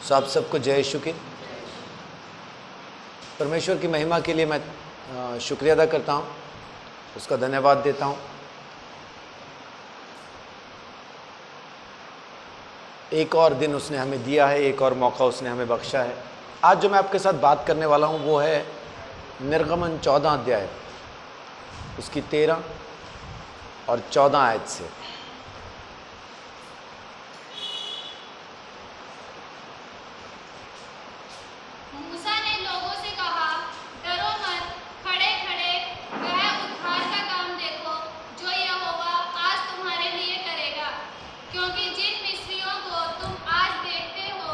सो आप सबको जय यीशु की। परमेश्वर की महिमा के लिए मैं शुक्रिया अदा करता हूँ, उसका धन्यवाद देता हूँ। एक और दिन उसने हमें दिया है, एक और मौका उसने हमें बख्शा है। आज जो मैं आपके साथ बात करने वाला हूँ वो है निर्गमन 14 अध्याय, उसकी 13 और 14 आयत से। मूसा ने लोगों से कहा, डरो मत, खड़े खड़े वह उद्धार का काम देखो जो यहोवा आज तुम्हारे लिए करेगा, क्योंकि जिन मिस्रियों को तुम आज देखते हो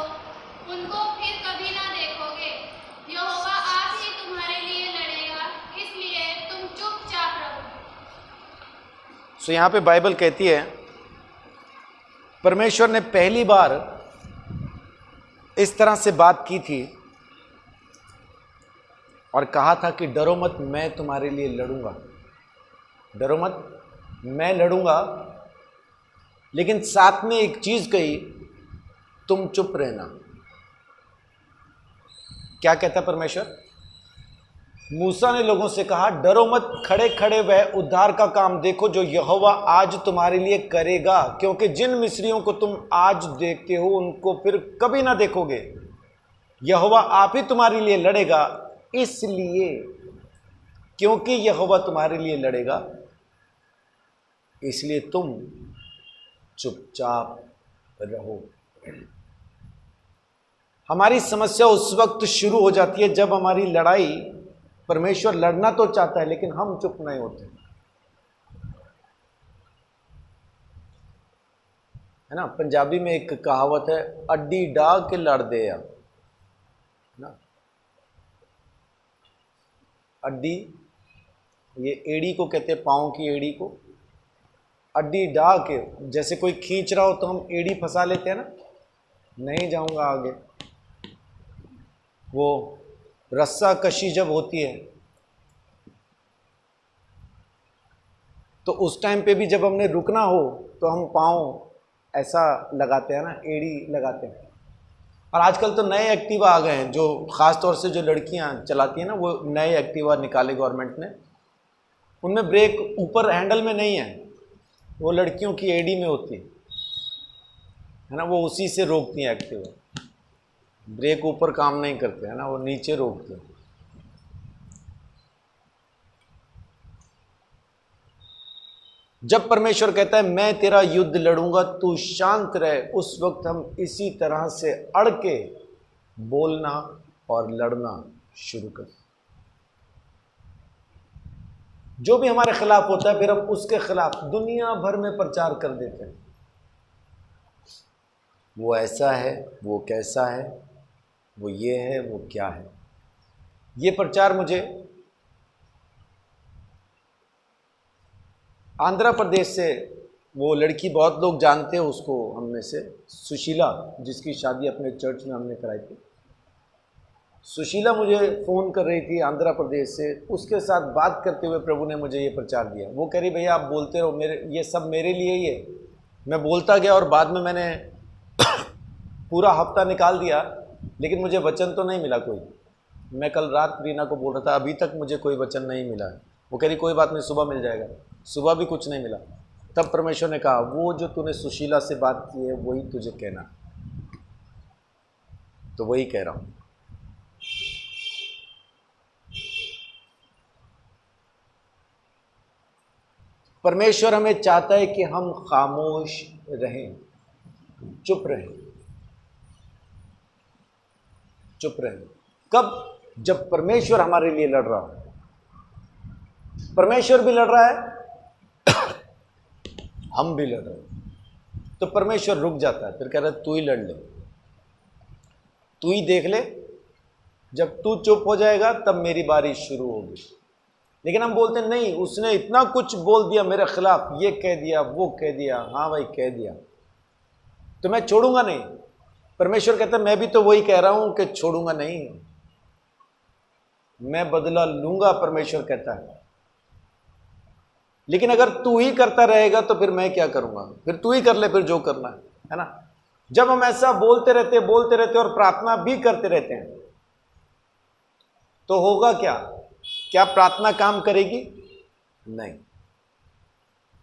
उनको फिर कभी ना देखोगे। यहोवा आप ही तुम्हारे लिए लड़ेगा, इसलिए तुम चुपचाप रहो। सो यहाँ पे बाइबल कहती है परमेश्वर ने पहली बार इस तरह से बात की थी और कहा था कि डरो मत, मैं तुम्हारे लिए लड़ूंगा। डरो मत, मैं लड़ूंगा। लेकिन साथ में एक चीज कही, तुम चुप रहना। क्या कहता परमेश्वर? मूसा ने लोगों से कहा, डरो मत, खड़े खड़े वह उद्धार का काम देखो जो यहोवा आज तुम्हारे लिए करेगा, क्योंकि जिन मिस्रियों को तुम आज देखते हो उनको फिर कभी ना देखोगे। यहोवा आप ही तुम्हारे लिए लड़ेगा, इसलिए क्योंकि यहोवा तुम्हारे लिए लड़ेगा इसलिए तुम चुपचाप रहो। हमारी समस्या उस वक्त शुरू हो जाती है जब हमारी लड़ाई, परमेश्वर लड़ना तो चाहता है लेकिन हम चुप नहीं होते, है ना। पंजाबी में एक कहावत है, अड्डी डाह के लड़ दे या ना। अड्डी, ये एड़ी को कहते हैं, पाँव की एड़ी को। अड्डी डाह के, जैसे कोई खींच रहा हो तो हम एड़ी फंसा लेते हैं ना, नहीं जाऊंगा आगे। वो रस्सा कशी जब होती है तो उस टाइम पे भी जब हमने रुकना हो तो हम पाँव ऐसा लगाते हैं ना, एड़ी लगाते हैं। और आजकल तो नए एक्टिवा आ गए हैं, जो ख़ास तौर से जो लड़कियां चलाती हैं ना, वो नए एक्टिवा निकाले गवर्नमेंट ने। उनमें ब्रेक ऊपर हैंडल में नहीं है, वो लड़कियों की एड़ी में होती है ना, वो उसी से रोकती हैं एक्टिवा। ब्रेक ऊपर काम नहीं करते है ना, वो नीचे रोकते हैं। जब परमेश्वर कहता है मैं तेरा युद्ध लड़ूंगा, तू शांत रहे, उस वक्त हम इसी तरह से अड़ के बोलना और लड़ना शुरू करते। जो भी हमारे खिलाफ होता है फिर हम उसके खिलाफ दुनिया भर में प्रचार कर देते हैं। वो ऐसा है, वो कैसा है, वो ये है, वो क्या है। ये प्रचार मुझे आंध्र प्रदेश से, वो लड़की बहुत लोग जानते हैं उसको, हम में से सुशीला, जिसकी शादी अपने चर्च में हमने कराई थी। सुशीला मुझे फ़ोन कर रही थी आंध्र प्रदेश से। उसके साथ बात करते हुए प्रभु ने मुझे ये प्रचार दिया। वो कह रही, भैया आप बोलते रहो, मेरे ये सब मेरे लिए ही है। मैं बोलता गया और बाद में मैंने पूरा हफ्ता निकाल दिया, लेकिन मुझे वचन तो नहीं मिला कोई। मैं कल रात रीना को बोल रहा था, अभी तक मुझे कोई वचन नहीं मिला है। वो कह रही कोई बात नहीं, सुबह मिल जाएगा। सुबह भी कुछ नहीं मिला। तब परमेश्वर ने कहा, वो जो तूने सुशीला से बात की है वही तुझे कहना। तो वही कह रहा हूं। परमेश्वर हमें चाहता है कि हम खामोश रहें, चुप रहें। चुप रहें कब? जब परमेश्वर हमारे लिए लड़ रहा हो। परमेश्वर भी लड़ रहा है, हम भी लड़ रहे हैं, तो परमेश्वर रुक जाता है, फिर कह रहा है तू ही लड़ ले, तू ही देख ले। जब तू चुप हो जाएगा तब मेरी बारी शुरू होगी। लेकिन हम बोलते नहीं, उसने इतना कुछ बोल दिया मेरे खिलाफ, ये कह दिया, वो कह दिया। हाँ भाई कह दिया, तो मैं छोड़ूंगा नहीं। परमेश्वर कहता है मैं भी तो वही कह रहा हूं कि छोड़ूंगा नहीं, मैं बदला लूंगा, परमेश्वर कहता है। लेकिन अगर तू ही करता रहेगा तो फिर मैं क्या करूंगा? फिर तू ही कर ले, फिर जो करना है ना। जब हम ऐसा बोलते रहते और प्रार्थना भी करते रहते हैं तो होगा क्या? क्या प्रार्थना काम करेगी? नहीं।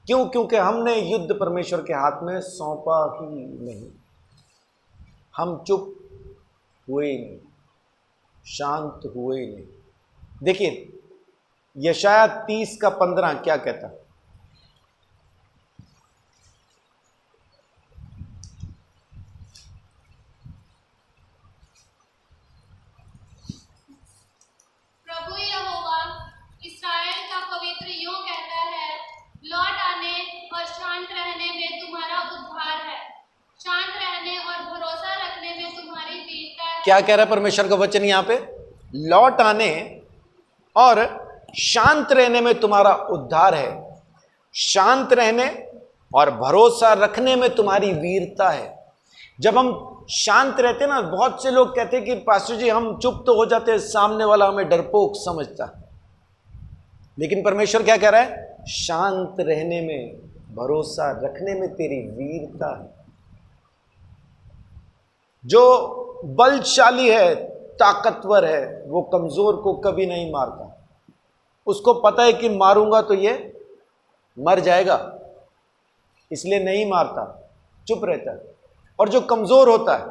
क्यों? क्योंकि हमने युद्ध परमेश्वर के हाथ में सौंपा ही नहीं। हम चुप हुए ही नहीं, शांत हुए ही नहीं। देखिए यशाया 30:15 क्या कहता? प्रभु यहोवा इस्राएल का पवित्र यूं कहता है, लौट आने और शांत रहने में तुम्हारा उद्धार है, शांत रहने और भरोसा रखने में तुम्हारी वीरता है। क्या कह रहा है परमेश्वर का वचन यहां पे? लौट आने और शांत रहने में तुम्हारा उद्धार है, शांत रहने और भरोसा रखने में तुम्हारी वीरता है। जब हम शांत रहते ना, बहुत से लोग कहते हैं कि पास्टर जी हम चुप तो हो जाते हैं, सामने वाला हमें डरपोक समझता, लेकिन परमेश्वर क्या कह रहा है? शांत रहने में, भरोसा रखने में तेरी वीरता है। जो बलशाली है, ताकतवर है, वो कमजोर को कभी नहीं मारता। उसको पता है कि मारूंगा तो ये मर जाएगा, इसलिए नहीं मारता, चुप रहता है। और जो कमजोर होता है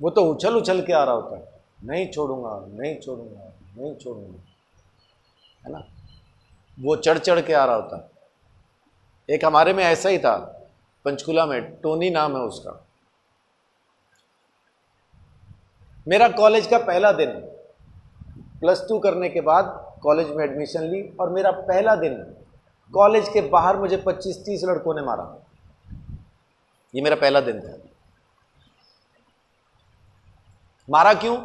वो तो उछल उछल के आ रहा होता है, नहीं छोड़ूंगा, नहीं छोड़ूंगा, नहीं छोड़ूंगा, है ना? वो चढ़ चढ़ के आ रहा होता है। एक हमारे में ऐसा ही था, पंचकुला में, टोनी नाम है उसका। मेरा कॉलेज का पहला दिन, +2 करने के बाद कॉलेज में एडमिशन ली, और मेरा पहला दिन कॉलेज के बाहर मुझे 25-30 लड़कों ने मारा। ये मेरा पहला दिन था। मारा क्यों?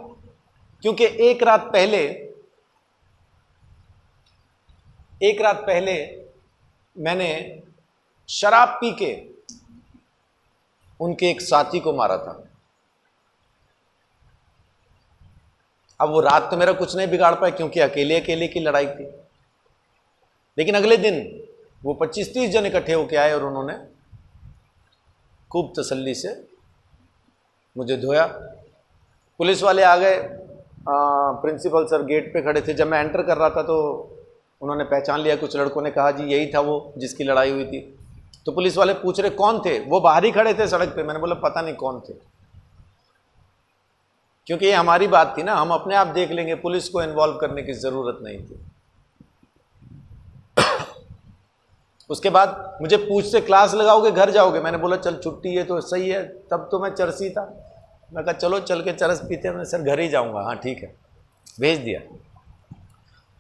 क्योंकि एक रात पहले मैंने शराब पी के उनके एक साथी को मारा था। अब वो रात तो मेरा कुछ नहीं बिगाड़ पाया क्योंकि अकेले अकेले की लड़ाई थी, लेकिन अगले दिन वो 25-30 जन इकट्ठे होके आए और उन्होंने खूब तसल्ली से मुझे धोया। पुलिस वाले आ गए, प्रिंसिपल सर गेट पे खड़े थे। जब मैं एंटर कर रहा था तो उन्होंने पहचान लिया, कुछ लड़कों ने कहा जी यही था वो जिसकी लड़ाई हुई थी। तो पुलिस वाले पूछ रहे कौन थे? वो बाहर ही खड़े थे सड़क पे। मैंने बोला पता नहीं कौन थे, क्योंकि ये हमारी बात थी ना, हम अपने आप देख लेंगे, पुलिस को इन्वॉल्व करने की ज़रूरत नहीं थी। उसके बाद मुझे पूछते क्लास लगाओगे घर जाओगे? मैंने बोला चल छुट्टी है तो सही है। तब तो मैं चरसी था, मैं कहा चलो चल के चरस पीते हैं। मैं सर घर ही जाऊंगा। हाँ ठीक है, भेज दिया।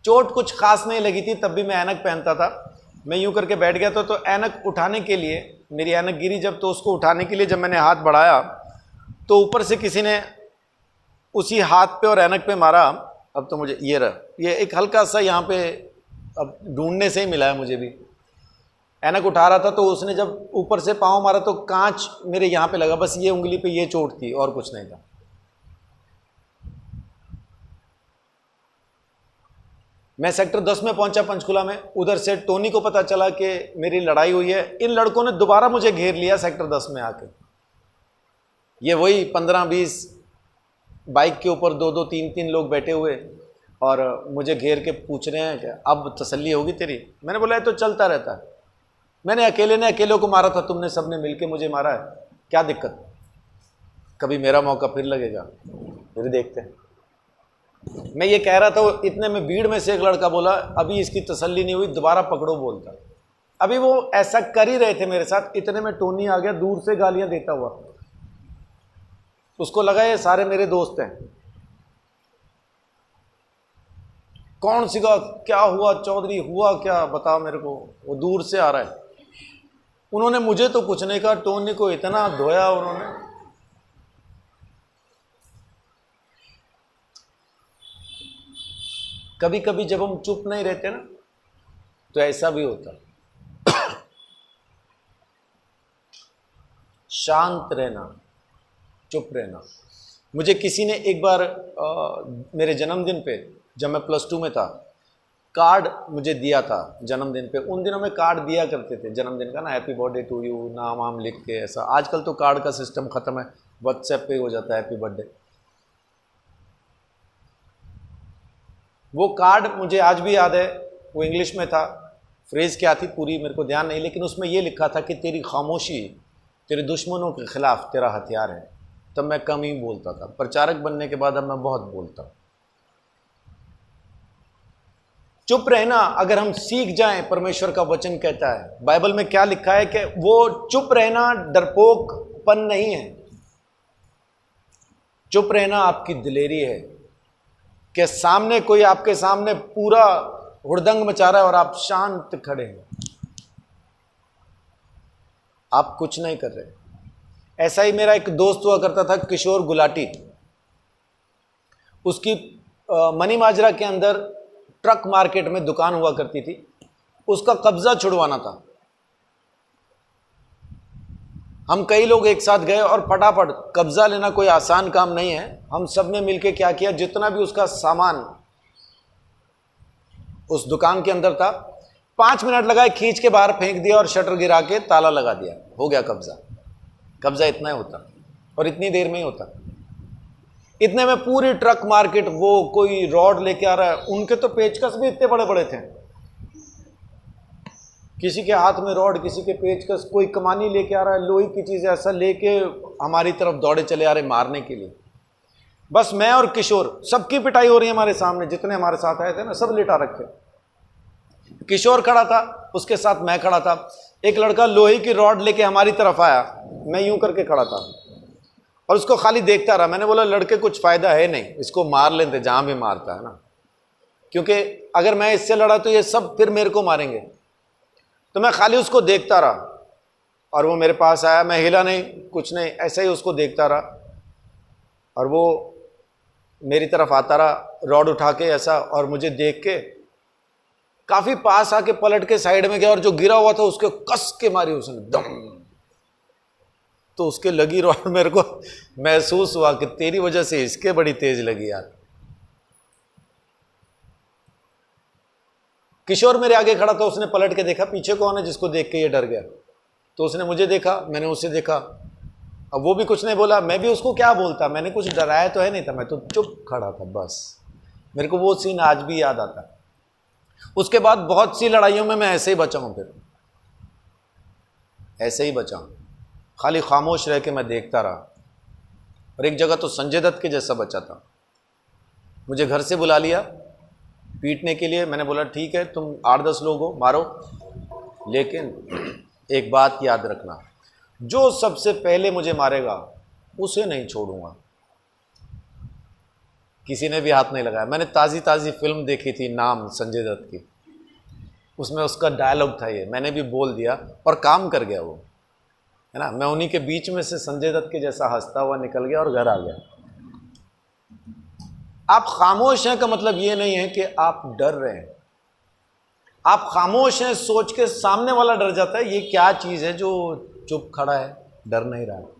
चोट कुछ खास नहीं लगी थी, तब भी मैं ऐनक पहनता था। मैं यूं करके बैठ गया था, तो ऐनक उठाने के लिए, मेरी ऐनक गिरी जब, तो उसको उठाने के लिए जब मैंने हाथ बढ़ाया तो ऊपर से किसी ने उसी हाथ पे और ऐनक पे मारा। अब तो मुझे ये रहा, ये एक हल्का सा यहाँ पे, अब ढूंढने से ही मिला है मुझे भी। ऐनक उठा रहा था तो उसने जब ऊपर से पाँव मारा तो कांच मेरे यहाँ पे लगा, बस ये उंगली पे ये चोट थी और कुछ नहीं था। मैं सेक्टर 10 में पहुंचा पंचकुला में। उधर से टोनी को पता चला कि मेरी लड़ाई हुई है। इन लड़कों ने दोबारा मुझे घेर लिया सेक्टर 10 में आके। ये वही 15-20 बाइक के ऊपर 2-2, 3-3 लोग बैठे हुए और मुझे घेर के पूछ रहे हैं कि अब तसल्ली होगी तेरी? मैंने बोला ये तो चलता रहता है, मैंने अकेले ने अकेले को मारा था, तुमने सबने मिलके मुझे मारा है, क्या दिक्कत? कभी मेरा मौका फिर लगेगा, फिर देखते हैं। मैं ये कह रहा था, इतने में भीड़ में से एक लड़का बोला अभी इसकी तसल्ली नहीं हुई, दोबारा पकड़ो बोलता। अभी वो ऐसा कर ही रहे थे मेरे साथ, इतने में टोनी आ गया दूर से गालियां देता हुआ। उसको लगा ये सारे मेरे दोस्त हैं। कौन सी का क्या हुआ चौधरी, हुआ क्या बताओ मेरे को? वो दूर से आ रहा है। उन्होंने मुझे तो कुछ नहीं कहा, टोनी को इतना धोया उन्होंने। कभी कभी जब हम चुप नहीं रहते ना तो ऐसा भी होता। शांत रहना, चुप रहना। मुझे किसी ने एक बार मेरे जन्मदिन पे, जब मैं +2 में था, कार्ड मुझे दिया था जन्मदिन पे। उन दिनों में कार्ड दिया करते थे जन्मदिन का ना, हैप्पी बर्थडे टू यू, नाम वाम लिख के ऐसा। आजकल तो कार्ड का सिस्टम ख़त्म है, व्हाट्सएप पे हो जाता है हैप्पी बर्थडे। वो कार्ड मुझे आज भी याद है, वो इंग्लिश में था, फ्रेज़ क्या थी पूरी मेरे को ध्यान नहीं, लेकिन उसमें ये लिखा था कि तेरी खामोशी तेरे दुश्मनों के खिलाफ तेरा हथियार है। तब मैं कम ही बोलता था, प्रचारक बनने के बाद अब मैं बहुत बोलता हूँ। चुप रहना अगर हम सीख जाएं, परमेश्वर का वचन कहता है, बाइबल में क्या लिखा है कि वो चुप रहना डरपोकपन नहीं है। चुप रहना आपकी दिलेरी है कि सामने कोई आपके सामने पूरा हुड़दंग मचा रहा है और आप शांत खड़े हैं, आप कुछ नहीं कर रहे। ऐसा ही मेरा एक दोस्त हुआ करता था, किशोर गुलाटी। उसकी मनी माजरा के अंदर ट्रक मार्केट में दुकान हुआ करती थी, उसका कब्जा छुड़वाना था। हम कई लोग एक साथ गए और फटाफट, कब्जा लेना कोई आसान काम नहीं है। हम सब ने मिलकर क्या किया, जितना भी उसका सामान उस दुकान के अंदर था, 5 मिनट लगाए, खींच के बाहर फेंक दिया और शटर गिरा के ताला लगा दिया, हो गया कब्जा। कब्जा इतना ही होता और इतनी देर में ही होता। इतने में पूरी ट्रक मार्केट, वो कोई रॉड लेके आ रहा है, उनके तो पेचकस भी इतने बड़े बड़े थे, किसी के हाथ में रॉड, किसी के पेचकस, कोई कमानी लेके आ रहा है, लोहे की चीज़ ऐसा लेके हमारी तरफ दौड़े चले आ रहे मारने के लिए। बस मैं और किशोर, सबकी पिटाई हो रही है हमारे सामने, जितने हमारे साथ आए थे ना, सब लिटा रखे। किशोर खड़ा था, उसके साथ मैं खड़ा था। एक लड़का लोहे की रॉड लेके हमारी तरफ आया, मैं यूं करके खड़ा था और उसको खाली देखता रहा। मैंने बोला लड़के कुछ फायदा है नहीं, इसको मार लेते जहां भी मारता है ना, क्योंकि अगर मैं इससे लड़ा तो ये सब फिर मेरे को मारेंगे। तो मैं खाली उसको देखता रहा और वो मेरे पास आया, मैं हिला नहीं, कुछ नहीं, ऐसे ही उसको देखता रहा और वो मेरी तरफ आता रहा रॉड उठा के ऐसा, और मुझे देख के काफी पास आके पलट के साइड में गया और जो गिरा हुआ था उसके कस के मारी उसने दम, तो उसके लगी रॉड। मेरे को महसूस हुआ कि तेरी वजह से इसके बड़ी तेज लगी यार। किशोर मेरे आगे खड़ा था, उसने पलट के देखा पीछे कौन है, जिसको देख के ये डर गया। तो उसने मुझे देखा, मैंने उसे देखा, अब वो भी कुछ नहीं बोला, मैं भी उसको क्या बोलता, मैंने कुछ डराया तो है नहीं था, मैं तो चुप खड़ा था बस। मेरे को वो सीन आज भी याद आता है। उसके बाद बहुत सी लड़ाइयों में मैं ऐसे ही बचा हूं, फिर ऐसे ही बचा हूं, खाली खामोश रह के मैं देखता रहा। और एक जगह तो संजय दत्त के जैसा बचा था, मुझे घर से बुला लिया पीटने के लिए। मैंने बोला ठीक है, तुम 8-10 लोग हो, मारो, लेकिन एक बात याद रखना, जो सबसे पहले मुझे मारेगा उसे नहीं छोड़ूंगा। किसी ने भी हाथ नहीं लगाया। मैंने ताज़ी फिल्म देखी थी, नाम, संजय दत्त की, उसमें उसका डायलॉग था ये, मैंने भी बोल दिया और काम कर गया वो, है ना। मैं उन्हीं के बीच में से संजय दत्त के जैसा हंसता हुआ निकल गया और घर आ गया। आप खामोश हैं का मतलब ये नहीं है कि आप डर रहे हैं। आप खामोश हैं सोच के सामने वाला डर जाता है, ये क्या चीज़ है जो चुप खड़ा है, डर नहीं रहा है।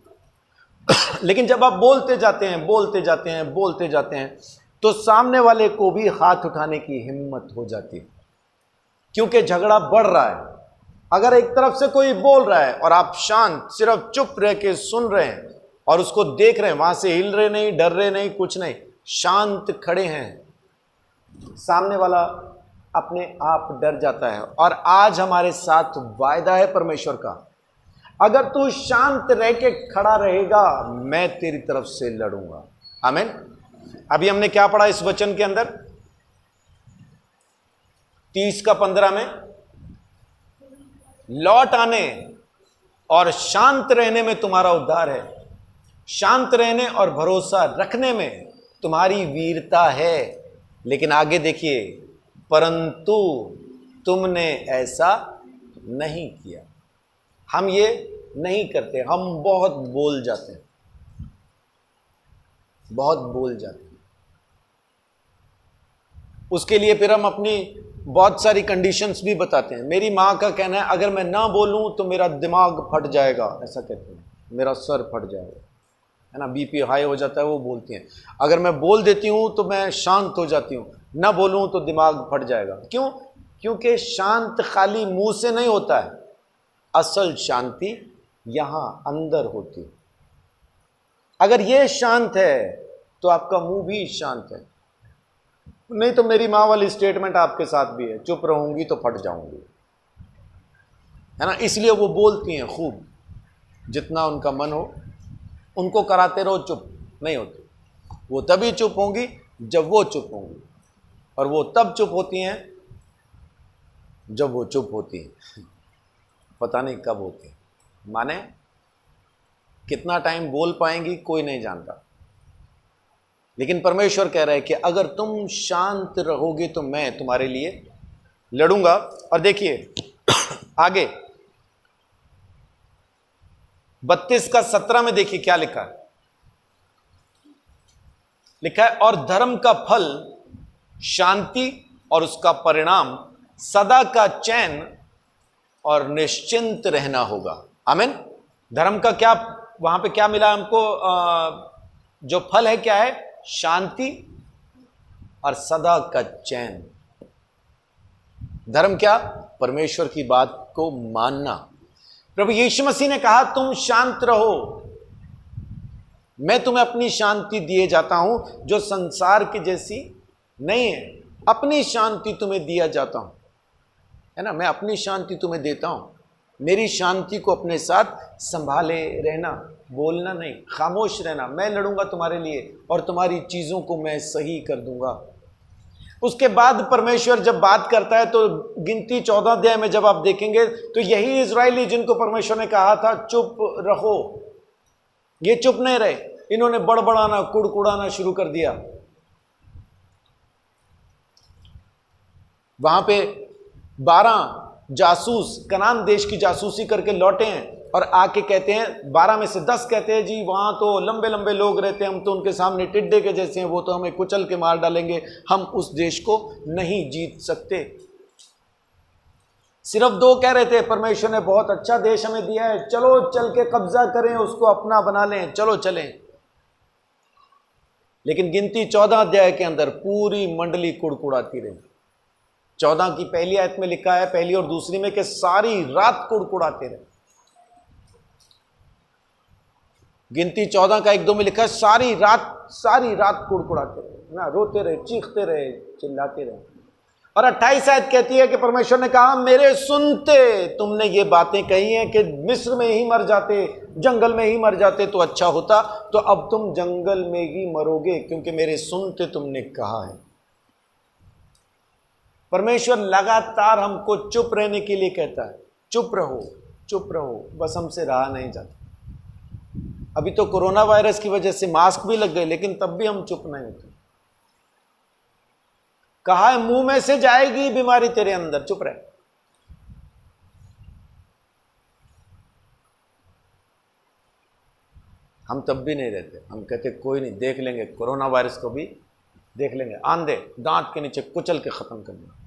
लेकिन जब आप बोलते जाते हैं, बोलते जाते हैं, बोलते जाते हैं, तो सामने वाले को भी हाथ उठाने की हिम्मत हो जाती है, क्योंकि झगड़ा बढ़ रहा है। अगर एक तरफ से कोई बोल रहा है और आप शांत सिर्फ चुप रह के सुन रहे हैं और उसको देख रहे हैं, वहां से हिल रहे नहीं, डर रहे नहीं, कुछ नहीं, शांत खड़े हैं, सामने वाला अपने आप डर जाता है। और आज हमारे साथ वायदा है परमेश्वर का, अगर तू शांत रह के खड़ा रहेगा, मैं तेरी तरफ से लड़ूंगा। आमीन। अभी हमने क्या पढ़ा इस वचन के अंदर, 30:15 में, लौट आने और शांत रहने में तुम्हारा उद्धार है। शांत रहने और भरोसा रखने में तुम्हारी वीरता है। लेकिन आगे देखिए, परंतु तुमने ऐसा नहीं किया। हम ये नहीं करते, हम बहुत बोल जाते हैं, बहुत बोल जाते हैं। उसके लिए फिर हम अपनी बहुत सारी कंडीशंस भी बताते हैं। मेरी माँ का कहना है, अगर मैं ना बोलूं तो मेरा दिमाग फट जाएगा, ऐसा कहते हैं, मेरा सर फट जाएगा। है ना, बीपी हाई हो जाता है, वो बोलती हैं। अगर मैं बोल देती हूँ तो मैं शांत हो जाती हूँ, ना बोलूँ तो दिमाग फट जाएगा। क्यों? क्योंकि शांत खाली मुंह से नहीं होता है, असल शांति यहाँ अंदर होती है। अगर ये शांत है तो आपका मुंह भी शांत है। नहीं तो मेरी माँ वाली स्टेटमेंट आपके साथ भी है, चुप रहूंगी तो फट जाऊंगी, है ना। इसलिए वो बोलती हैं खूब, जितना उनका मन हो उनको कराते रहो, चुप नहीं होती। वो तभी चुप होंगी जब वो चुप होंगी, और वो तब चुप होती हैं जब वो चुप होती हैं। पता नहीं कब होती हैं, माने कितना टाइम बोल पाएंगी कोई नहीं जानता। लेकिन परमेश्वर कह रहा है कि अगर तुम शांत रहोगे तो मैं तुम्हारे लिए लड़ूंगा। और देखिए आगे 32:17 में देखिए क्या लिखा है। लिखा है, और धर्म का फल शांति और उसका परिणाम सदा का चैन और निश्चिंत रहना होगा। आमीन। धर्म का क्या, वहां पे क्या मिला हमको? जो फल है क्या है? शांति और सदा का चैन। धर्म क्या? परमेश्वर की बात को मानना। प्रभु यीशु मसीह ने कहा तुम शांत रहो, मैं तुम्हें अपनी शांति दिए जाता हूं जो संसार की जैसी नहीं है। अपनी शांति तुम्हें दिया जाता हूं, है ना। मैं अपनी शांति तुम्हें देता हूं। मेरी शांति को अपने साथ संभाले रहना, बोलना नहीं, खामोश रहना। मैं लड़ूंगा तुम्हारे लिए और तुम्हारी चीजों को मैं सही कर दूंगा। उसके बाद परमेश्वर जब बात करता है तो गिनती 14 अध्याय में जब आप देखेंगे तो यही इजरायली जिनको परमेश्वर ने कहा था चुप रहो, ये चुप नहीं रहे, इन्होंने बड़बड़ाना कुड़कुड़ाना शुरू कर दिया। वहां पे 12 जासूस कनान देश की जासूसी करके लौटे हैं और आके कहते हैं, 12 में से 10 कहते हैं जी वहां तो लंबे लंबे लोग रहते हैं, हम तो उनके सामने टिड्डे के जैसे हैं, वो तो हमें कुचल के मार डालेंगे, हम उस देश को नहीं जीत सकते। सिर्फ 2 कह रहे थे परमेश्वर ने बहुत अच्छा देश हमें दिया है, चलो चल के कब्जा करें, उसको अपना बना लें, चलो चलें। लेकिन गिनती 14 अध्याय के अंदर पूरी मंडली कुड़कुड़ाती रही। 14 की पहली आयत में लिखा है, पहली और दूसरी में, कि सारी रात कुड़कुड़ाते रहे। गिनती 14 का 1-2 में लिखा है सारी रात कुड़कुड़ाते रहे ना, रोते रहे, चीखते रहे, चिल्लाते रहे। और 28 आयत कहती है कि परमेश्वर ने कहा मेरे सुनते तुमने ये बातें कही हैं कि मिस्र में ही मर जाते, जंगल में ही मर जाते तो अच्छा होता, तो अब तुम जंगल में ही मरोगे, क्योंकि मेरे सुनते तुमने कहा है। परमेश्वर लगातार हमको चुप रहने के लिए कहता है, चुप रहो, बस हमसे रहा नहीं जाता। अभी तो कोरोना वायरस की वजह से मास्क भी लग गए, लेकिन तब भी हम चुप नहीं होते। कहा है मुंह में से जाएगी बीमारी तेरे अंदर, चुप रहे। हम तब भी नहीं रहते, हम कहते कोई नहीं, देख लेंगे, कोरोना वायरस को भी देख लेंगे, आंधे दांत के नीचे कुचल के खत्म कर देंगे।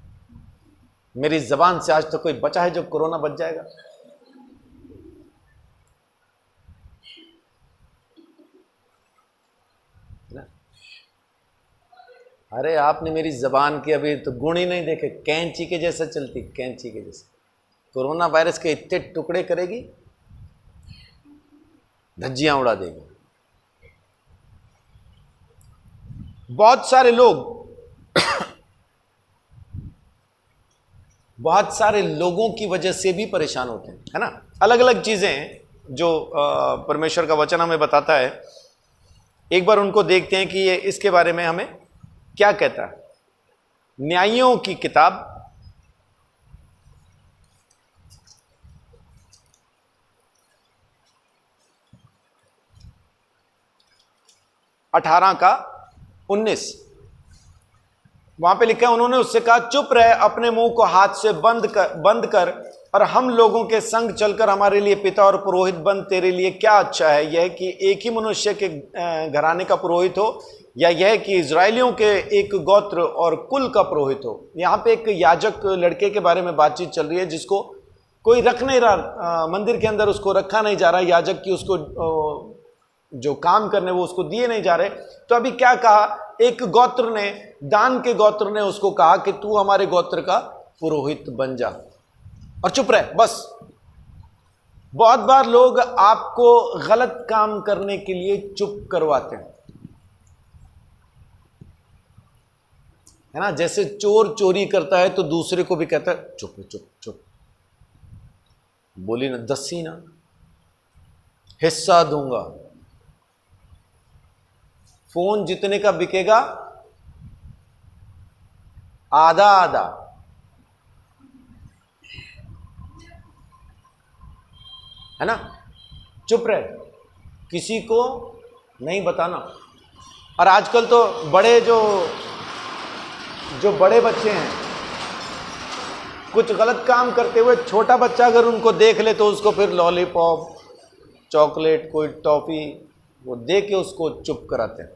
मेरी जबान से आज तो कोई बचा है जो कोरोना बच जाएगा? अरे आपने मेरी जबान की अभी तो गुण ही नहीं देखे, कैंची के जैसा चलती, कैंची के जैसा। कोरोना वायरस के इतने टुकड़े करेगी, धज्जियां उड़ा देगी। बहुत सारे लोगों की वजह से भी परेशान होते हैं, है ना। अलग अलग चीजें जो परमेश्वर का वचन हमें बताता है, एक बार उनको देखते हैं कि ये इसके बारे में हमें क्या कहता है। न्यायियों की किताब 18:19, वहां पे लिखा है, उन्होंने उससे कहा चुप रहे, अपने मुंह को हाथ से बंद कर और हम लोगों के संग चलकर हमारे लिए पिता और पुरोहित बन। तेरे लिए क्या अच्छा है, यह कि एक ही मनुष्य के घराने का पुरोहित हो, या यह कि इजरायलियों के एक गोत्र और कुल का पुरोहित हो। यहाँ पे एक याजक लड़के के बारे में बातचीत चल रही है, जिसको कोई रख नहीं रहा, मंदिर के अंदर उसको रखा नहीं जा रहा, याजक की उसको जो काम करने वो उसको दिए नहीं जा रहे। तो अभी क्या कहा, एक गोत्र ने, दान के गोत्र ने उसको कहा कि तू हमारे गोत्र का पुरोहित बन जा और चुप रह बस। बहुत बार लोग आपको गलत काम करने के लिए चुप करवाते हैं, है ना। जैसे चोर चोरी करता है तो दूसरे को भी कहता है चुप चुप चुप, बोली ना दसी ना, हिस्सा दूंगा। फोन जितने का बिकेगा आधा आधा, है ना। चुप रहे, किसी को नहीं बताना। और आजकल तो बड़े जो बड़े बच्चे हैं, कुछ गलत काम करते हुए छोटा बच्चा अगर उनको देख ले तो उसको फिर लॉलीपॉप, चॉकलेट, कोई टॉफी वो दे के उसको चुप कराते हैं,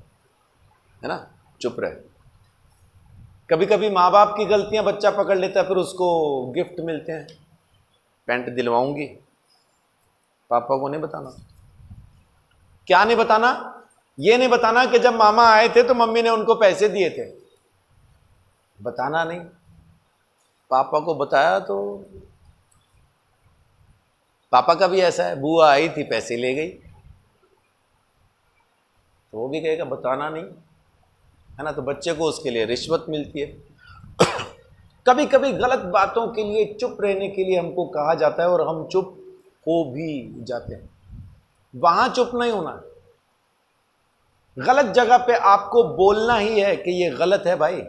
है ना। चुप रहे। कभी कभी माँ बाप की गलतियां बच्चा पकड़ लेता है, फिर उसको गिफ्ट मिलते हैं, पैंट दिलवाऊंगी, पापा को नहीं बताना। क्या नहीं बताना? ये नहीं बताना कि जब मामा आए थे तो मम्मी ने उनको पैसे दिए थे, बताना नहीं। पापा को बताया तो पापा का भी ऐसा है, बुआ आई थी पैसे ले गई, तो वो भी कहेगा बताना नहीं, है ना। तो बच्चे को उसके लिए रिश्वत मिलती है। कभी कभी गलत बातों के लिए चुप रहने के लिए हमको कहा जाता है और हम चुप हो भी जाते हैं। वहां चुप नहीं होना, गलत जगह पे आपको बोलना ही है कि ये गलत है भाई,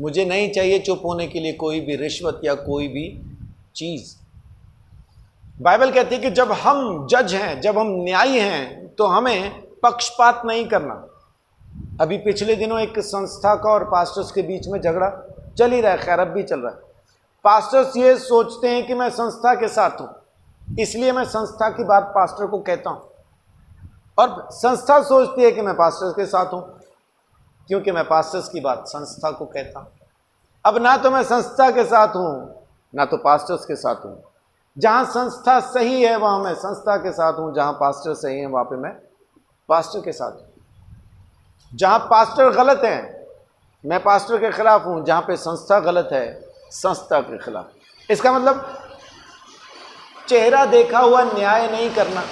मुझे नहीं चाहिए चुप होने के लिए कोई भी रिश्वत या कोई भी चीज। बाइबल कहती है कि जब हम जज हैं, जब हम न्यायी हैं, तो हमें पक्षपात नहीं करना। अभी पिछले दिनों एक संस्था का और पास्टर्स के बीच में झगड़ा चल ही रहा है, खैर अब भी चल रहा है। पास्टर्स ये सोचते हैं कि मैं संस्था के साथ हूं, इसलिए मैं संस्था की बात पास्टर को कहता हूं, और संस्था सोचती है कि मैं पास्टर्स के साथ हूं क्योंकि मैं पास्टर्स की बात संस्था को कहता हूं। अब ना तो मैं संस्था के साथ हूं ना तो पास्टर्स के साथ हूं। जहां संस्था सही है वहां मैं संस्था के साथ हूं, जहां पास्टर सही है वहां पे मैं पास्टर के साथ हूं। जहां पास्टर गलत है मैं पास्टर के खिलाफ हूं, जहां पे संस्था गलत है संस्था के खिलाफ। इसका मतलब चेहरा देखा हुआ न्याय नहीं करना।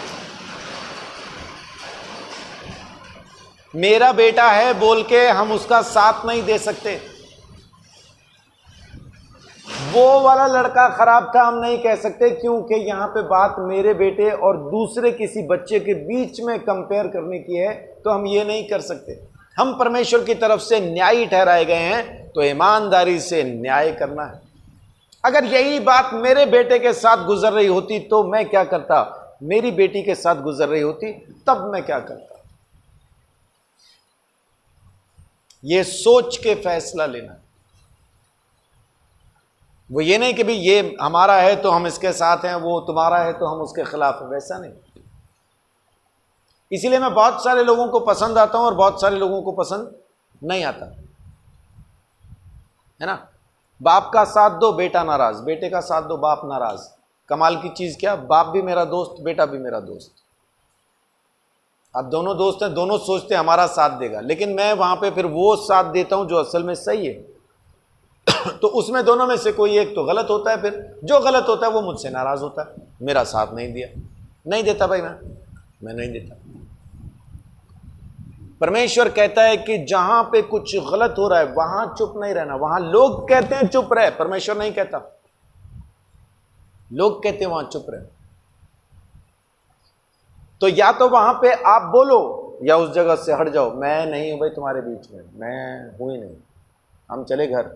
मेरा बेटा है बोल के हम उसका साथ नहीं दे सकते। वो वाला लड़का खराब था हम नहीं कह सकते, क्योंकि यहां पे बात मेरे बेटे और दूसरे किसी बच्चे के बीच में कंपेयर करने की है, तो हम ये नहीं कर सकते। हम परमेश्वर की तरफ से न्यायी ठहराए गए हैं, तो ईमानदारी से न्याय करना है। अगर यही बात मेरे बेटे के साथ गुजर रही होती तो मैं क्या करता, मेरी बेटी के साथ गुजर रही होती तब मैं क्या करता। ये सोच के फैसला लेना। वो ये नहीं कि भाई ये हमारा है तो हम इसके साथ हैं, वो तुम्हारा है तो हम उसके खिलाफ हैं, वैसा नहीं। इसीलिए मैं बहुत सारे लोगों को पसंद आता हूं और बहुत सारे लोगों को पसंद नहीं आता, है ना। बाप का साथ दो बेटा नाराज, बेटे का साथ दो बाप नाराज। कमाल की चीज क्या, बाप भी मेरा दोस्त बेटा भी मेरा दोस्त। अब दोनों दोस्त हैं, दोनों सोचते हैं हमारा साथ देगा, लेकिन मैं वहां पे फिर वो साथ देता हूं जो असल में सही है। तो उसमें दोनों में से कोई एक तो गलत होता है, फिर जो गलत होता है वो मुझसे नाराज होता है, मेरा साथ नहीं दिया, नहीं देता भाई, मैं नहीं देता। परमेश्वर कहता है कि जहां पे कुछ गलत हो रहा है वहां चुप नहीं रहना। वहां लोग कहते हैं चुप रहे, परमेश्वर नहीं कहता। लोग कहते हैं वहां चुप रहे। तो या तो वहां पे आप बोलो या उस जगह से हट जाओ। मैं नहीं हूं भाई तुम्हारे बीच में, मैं हूं ही नहीं, हम चले घर।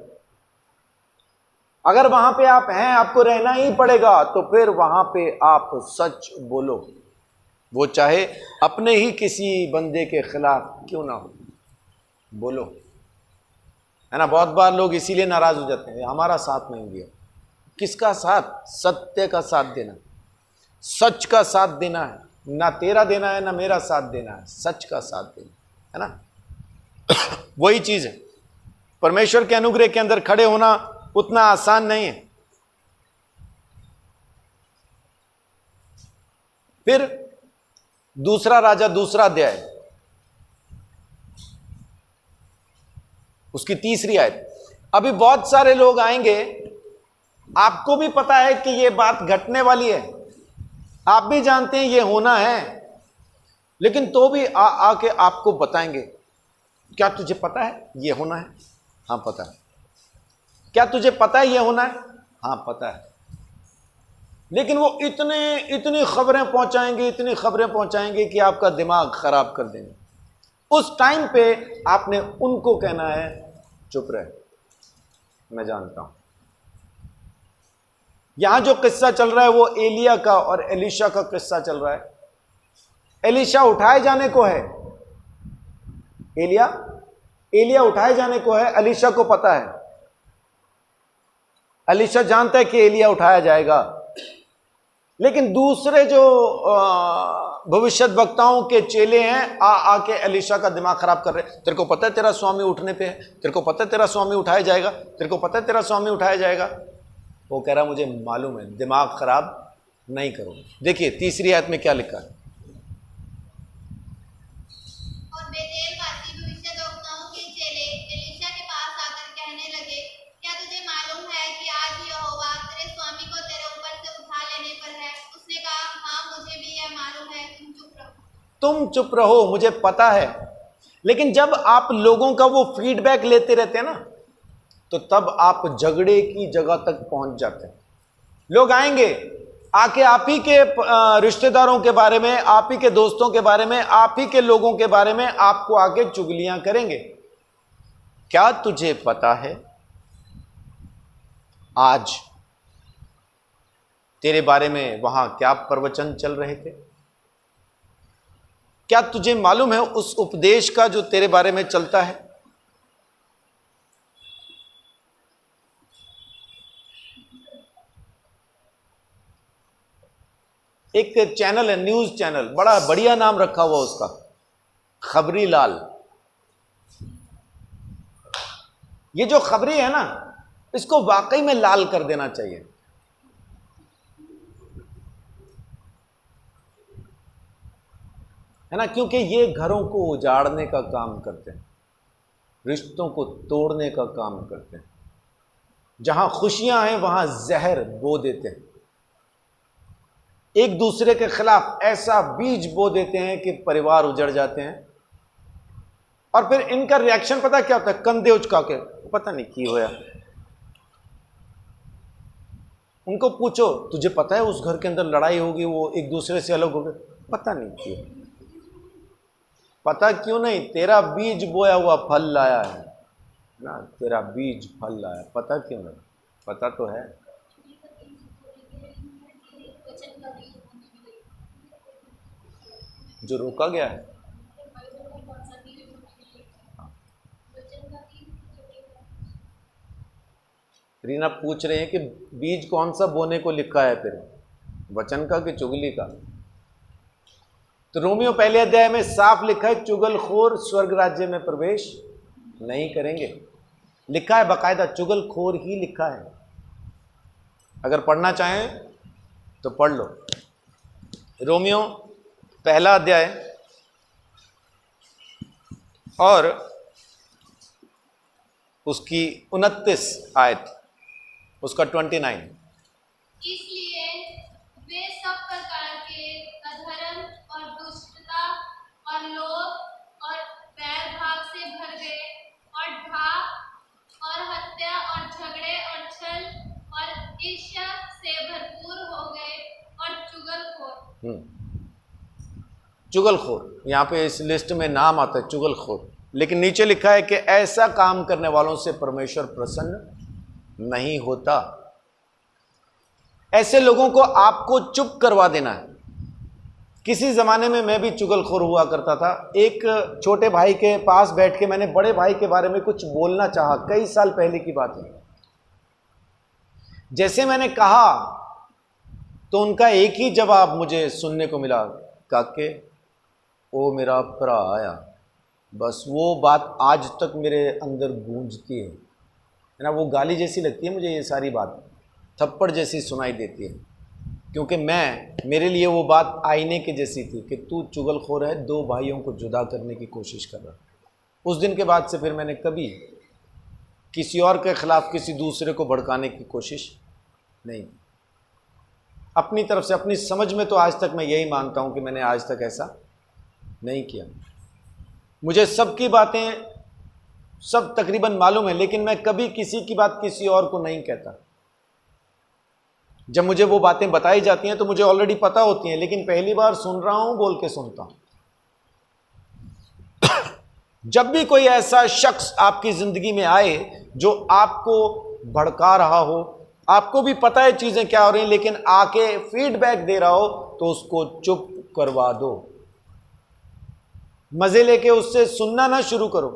अगर वहां पे आप हैं, आपको रहना ही पड़ेगा, तो फिर वहां पे आप सच बोलो, वो चाहे अपने ही किसी बंदे के खिलाफ क्यों ना हो, बोलो, है ना। बहुत बार लोग इसीलिए नाराज हो जाते हैं, हमारा साथ नहीं दिया। किसका साथ? सत्य का साथ देना, सच का साथ देना है। ना तेरा देना है ना मेरा साथ देना है, सच का साथ देना है ना। वही चीज है। परमेश्वर के अनुग्रह के अंदर खड़े होना उतना आसान नहीं है। फिर दूसरा राजा दूसरा अध्याय उसकी 3री आयत। अभी बहुत सारे लोग आएंगे, आपको भी पता है कि यह बात घटने वाली है, आप भी जानते हैं यह होना है, लेकिन तो भी आके आपको बताएंगे, क्या तुझे पता है यह होना है? हाँ पता है। क्या तुझे पता है यह होना है? हाँ पता है। लेकिन वो इतनी खबरें पहुंचाएंगे, इतनी खबरें पहुंचाएंगे कि आपका दिमाग खराब कर देंगे। उस टाइम पे आपने उनको कहना है चुप रहे, मैं जानता हूं। यहां जो किस्सा चल रहा है वो एलिया का और एलीशा का किस्सा चल रहा है। एलीशा उठाए जाने को है, एलिया उठाए जाने को है, एलीशा को पता है। एलीशा जानता है कि एलिया उठाया जाएगा, लेकिन दूसरे जो भविष्यत वक्ताओं के चेले हैं आके एलीशा का दिमाग खराब कर रहे हैं। तेरे को पता है तेरा स्वामी उठने पे है, तेरे को पता है तेरा स्वामी उठाया जाएगा, तेरे को पता है तेरा स्वामी उठाया जाएगा। वो कह रहा मुझे मालूम है, दिमाग खराब नहीं करो। देखिए 3री आयत में क्या लिखा है। और बेतेलवासी भविष्यद्वक्ताओं के चेले एलीशा के पास आकर कहने लगे, क्या तुझे मालूम है कि आज यहोवा तेरे स्वामी को तेरे ऊपर से उठा लेने पर है? उसने कहा, हाँ मुझे भी यह मालूम है, तुम चुप रहो। तुम चुप रहो, मुझे पता है। लेकिन जब आप लोगों का वो फीडबैक लेते रहते हैं ना, तो तब आप झगड़े की जगह तक पहुंच जाते हैं। लोग आएंगे, आके आप ही के रिश्तेदारों के बारे में, आप ही के दोस्तों के बारे में, आप ही के लोगों के बारे में आपको आके चुगलियां करेंगे। क्या तुझे पता है आज तेरे बारे में वहां क्या प्रवचन चल रहे थे? क्या तुझे मालूम है उस उपदेश का जो तेरे बारे में चलता है? एक चैनल है, न्यूज चैनल, बड़ा बढ़िया नाम रखा हुआ उसका, खबरी लाल। ये जो खबरी है ना, इसको वाकई में लाल कर देना चाहिए। है ना, क्योंकि ये घरों को उजाड़ने का काम करते हैं, रिश्तों को तोड़ने का काम करते हैं। जहां खुशियां हैं वहां जहर बो देते हैं, एक दूसरे के खिलाफ ऐसा बीज बो देते हैं कि परिवार उजड़ जाते हैं। और फिर इनका रिएक्शन पता क्या होता है? कंधे उचका के, पता नहीं की होया। उनको पूछो, तुझे पता है उस घर के अंदर लड़ाई होगी, वो एक दूसरे से अलग हो गए? पता नहीं क्यों। पता क्यों नहीं? तेरा बीज बोया हुआ फल लाया है ना, तेरा बीज फल लाया। पता क्यों नहीं? पता तो है। जो रोका गया है, रीना पूछ रहे हैं कि बीज कौन सा बोने को लिखा है, फिर वचन का कि चुगली का? तो रोमियो पहले अध्याय में साफ लिखा है, चुगलखोर स्वर्ग राज्य में प्रवेश नहीं करेंगे। लिखा है बाकायदा, चुगलखोर ही लिखा है। अगर पढ़ना चाहें तो पढ़ लो। रोमियो पहला अध्याय और उसकी 29 आयत, उसका 29। इसलिए वे सब प्रकार के अधर्म और दुष्टता और लोभ और बैर भाव से भर गए, और ढाक और हत्या और झगड़े और छल और ईर्ष्या से भरपूर हो गए, और चुगलखोर। चुगलखोर, यहाँ पे इस लिस्ट में नाम आता है चुगलखोर, लेकिन नीचे लिखा है कि ऐसा काम करने वालों से परमेश्वर प्रसन्न नहीं होता। ऐसे लोगों को आपको चुप करवा देना है। किसी ज़माने में मैं भी चुगलखोर हुआ करता था। एक छोटे भाई के पास बैठ के मैंने बड़े भाई के बारे में कुछ बोलना चाहा, कई साल पहले की बात है। जैसे मैंने कहा तो उनका एक ही जवाब मुझे सुनने को मिला, काके ओ मेरा भरा आया। बस वो बात आज तक मेरे अंदर गूंजती है ना, वो गाली जैसी लगती है मुझे, ये सारी बात थप्पड़ जैसी सुनाई देती है। क्योंकि मेरे लिए वो बात आईने के जैसी थी कि तू चुगलखोर है, दो भाइयों को जुदा करने की कोशिश कर रहा। उस दिन के बाद से फिर मैंने कभी किसी और के ख़िलाफ़ किसी दूसरे को भड़काने की कोशिश नहीं। अपनी तरफ से, अपनी समझ में तो आज तक मैं यही मानता हूँ कि मैंने आज तक ऐसा नहीं किया। मुझे सबकी बातें सब तकरीबन मालूम है, लेकिन मैं कभी किसी की बात किसी और को नहीं कहता। जब मुझे वो बातें बताई जाती हैं तो मुझे ऑलरेडी पता होती हैं, लेकिन पहली बार सुन रहा हूं बोल के सुनता हूं। जब भी कोई ऐसा शख्स आपकी जिंदगी में आए जो आपको भड़का रहा हो, आपको भी पता है चीजें क्या हो रही हैं, लेकिन आके फीडबैक दे रहा हो, तो उसको चुप करवा दो। मजे लेके उससे सुनना ना शुरू करो,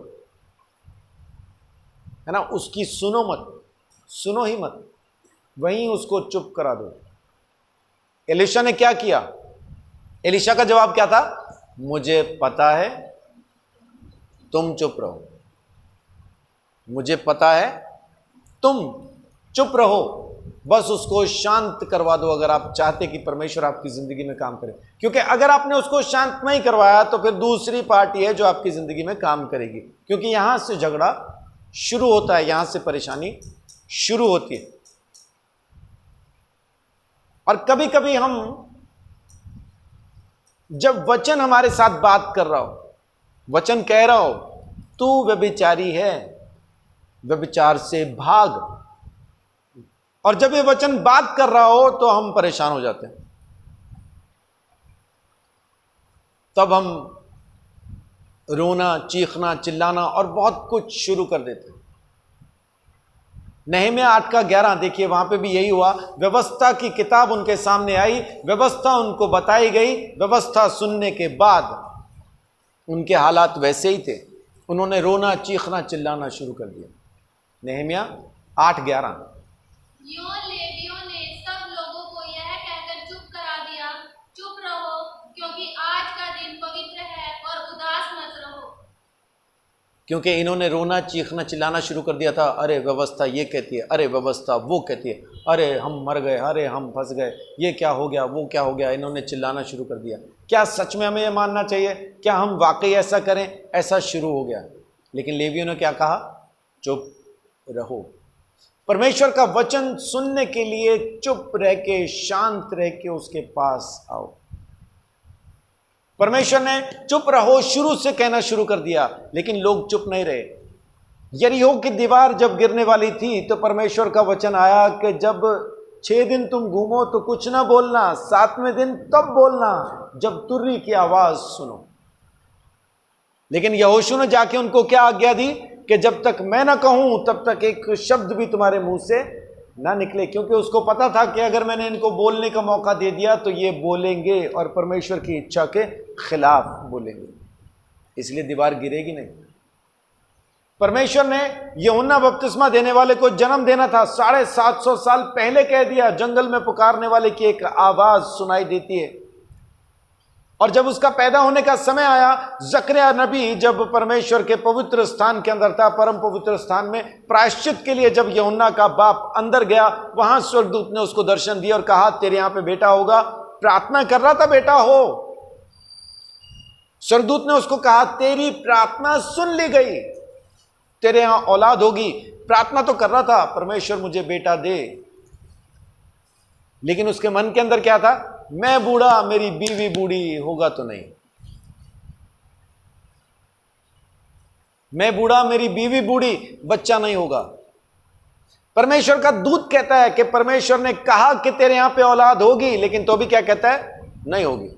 है ना। उसकी सुनो मत, सुनो ही मत, वहीं उसको चुप करा दो। एलीशा ने क्या किया? एलीशा का जवाब क्या था? मुझे पता है, तुम चुप रहो। मुझे पता है, तुम चुप रहो। बस उसको शांत करवा दो, अगर आप चाहते कि परमेश्वर आपकी जिंदगी में काम करे। क्योंकि अगर आपने उसको शांत नहीं करवाया तो फिर दूसरी पार्टी है जो आपकी जिंदगी में काम करेगी, क्योंकि यहां से झगड़ा शुरू होता है, यहां से परेशानी शुरू होती है। और कभी कभी हम जब वचन हमारे साथ बात कर रहा हो, वचन कह रहा हो तू व्यभिचारी है, व्यभिचार से भाग, और जब ये वचन बात कर रहा हो तो हम परेशान हो जाते हैं। तब हम रोना, चीखना, चिल्लाना और बहुत कुछ शुरू कर देते हैं। नहम्याह 8:11 देखिए, वहां पे भी यही हुआ। व्यवस्था की किताब उनके सामने आई, व्यवस्था उनको बताई गई। व्यवस्था सुनने के बाद उनके हालात वैसे ही थे, उन्होंने रोना, चीखना, चिल्लाना शुरू कर दिया। नहम्याह 8:11। यों लेवियों ने सब लोगों को यह कहकर चुप करा दिया, चुप रहो, क्योंकि आज का दिन पवित्र है, और उदास मत रहो। क्योंकि इन्होंने रोना, चीखना, चिल्लाना शुरू कर दिया था। अरे व्यवस्था ये कहती है, अरे व्यवस्था वो कहती है, अरे हम मर गए, अरे हम फंस गए, ये क्या हो गया, वो क्या हो गया। इन्होंने चिल्लाना शुरू कर दिया। क्या सच में हमें ये मानना चाहिए? क्या हम वाकई ऐसा करें? ऐसा शुरू हो गया। लेकिन लेवियों ने क्या कहा? चुप रहो। परमेश्वर का वचन सुनने के लिए चुप रह के, शांत रह के उसके पास आओ। परमेश्वर ने चुप रहो शुरू से कहना शुरू कर दिया, लेकिन लोग चुप नहीं रहे। यरीहो की दीवार जब गिरने वाली थी तो परमेश्वर का वचन आया कि जब 6 दिन तुम घूमो तो कुछ ना बोलना, 7वें दिन तब बोलना जब तुर्री की आवाज सुनो। लेकिन यहोशू ने जाके उनको क्या आज्ञा दी कि जब तक मैं ना कहूं तब तक एक शब्द भी तुम्हारे मुंह से ना निकले, क्योंकि उसको पता था कि अगर मैंने इनको बोलने का मौका दे दिया तो ये बोलेंगे और परमेश्वर की इच्छा के खिलाफ बोलेंगे, इसलिए दीवार गिरेगी नहीं। परमेश्वर ने यूहन्ना बपतिस्मा देने वाले को जन्म देना था, 750 साल पहले कह दिया। जंगल में पुकारने वाले की एक आवाज सुनाई देती है, और जब उसका पैदा होने का समय आया, जकरिया नबी जब परमेश्वर के पवित्र स्थान के अंदर था, परम पवित्र स्थान में प्रायश्चित के लिए जब यूहन्ना का बाप अंदर गया, वहां स्वर्गदूत ने उसको दर्शन दिया और कहा तेरे यहां पे बेटा होगा। प्रार्थना कर रहा था बेटा हो, स्वर्गदूत ने उसको कहा तेरी प्रार्थना सुन ली गई, तेरे यहां औलाद होगी। प्रार्थना तो कर रहा था, परमेश्वर मुझे बेटा दे, लेकिन उसके मन के अंदर क्या था? मैं बूढ़ा, मेरी बीवी बूढ़ी, होगा तो नहीं। मैं बूढ़ा, मेरी बीवी बूढ़ी, बच्चा नहीं होगा। परमेश्वर का दूत कहता है कि परमेश्वर ने कहा कि तेरे यहां पे औलाद होगी, लेकिन तो भी क्या कहता है? नहीं होगी।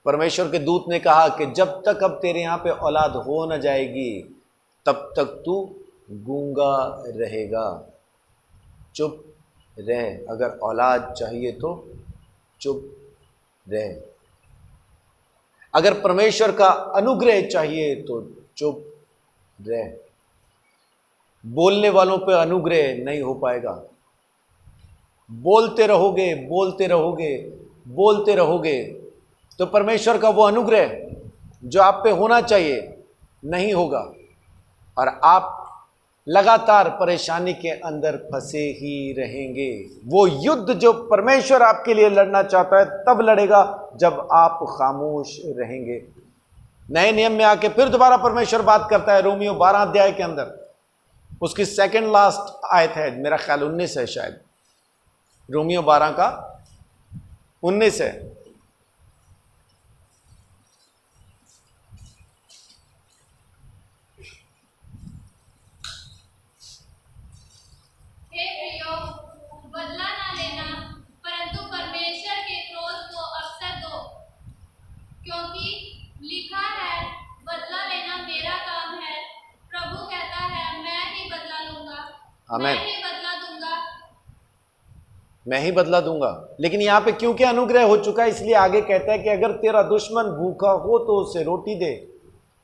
परमेश्वर के दूत ने कहा कि जब तक अब तेरे यहां पे औलाद हो न जाएगी तब तक तू गूंगा रहेगा, चुप रह। अगर औलाद चाहिए तो चुप रह, अगर परमेश्वर का अनुग्रह चाहिए तो चुप रह। बोलने वालों पे अनुग्रह नहीं हो पाएगा। बोलते रहोगे, बोलते रहोगे, बोलते रहोगे तो परमेश्वर का वो अनुग्रह जो आप पे होना चाहिए नहीं होगा, और आप लगातार परेशानी के अंदर फंसे ही रहेंगे। वो युद्ध जो परमेश्वर आपके लिए लड़ना चाहता है तब लड़ेगा जब आप खामोश रहेंगे। नए नियम में आके फिर दोबारा परमेश्वर बात करता है रोमियो 12 अध्याय के अंदर, उसकी सेकंड लास्ट आयत है, मेरा ख्याल 19 है शायद, रोमियो 12 का 19 है। हे प्रियो, बदला ना लेना, परंतु परमेश्वर के क्रोध को अवसर दो, क्योंकि लिखा है, बदला लेना मेरा काम है, प्रभु कहता है, मैं ही बदला लूंगा, मैं ही बदला दूंगा। मैं ही बदला दूंगा। लेकिन यहां पे क्योंकि अनुग्रह हो चुका है इसलिए आगे कहता है कि अगर तेरा दुश्मन भूखा हो तो उसे रोटी दे,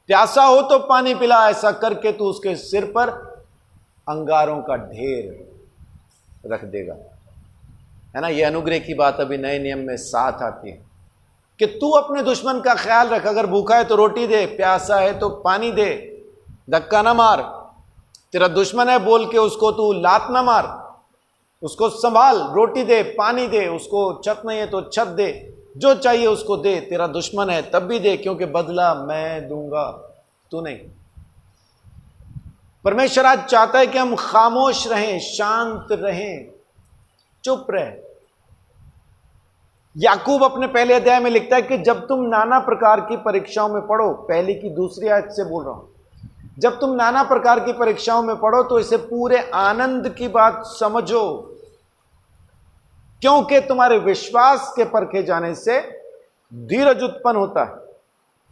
प्यासा हो तो पानी पिला, ऐसा करके तू उसके सिर पर अंगारों का ढेर रख देगा। है ना, ये अनुग्रह की बात अभी नए नियम में साथ आती है कि तू अपने दुश्मन का ख्याल रख। अगर भूखा है तो रोटी दे, प्यासा है तो पानी दे, धक्का ना मार। तेरा दुश्मन है बोल के उसको तू लात ना मार, उसको संभाल, रोटी दे, पानी दे, उसको छत नहीं है तो छत दे, जो चाहिए उसको दे। तेरा दुश्मन है तब भी दे, क्योंकि बदला मैं दूंगा, तू नहीं। परमेश्वर आज चाहता है कि हम खामोश रहें, शांत रहें, चुप रहें। याकूब अपने पहले अध्याय में लिखता है कि जब तुम नाना प्रकार की परीक्षाओं में पढ़ो, पहली की दूसरी आयत से बोल रहा हूं, जब तुम नाना प्रकार की परीक्षाओं में पढ़ो तो इसे पूरे आनंद की बात समझो, क्योंकि तुम्हारे विश्वास के परखे जाने से धीरज उत्पन्न होता है,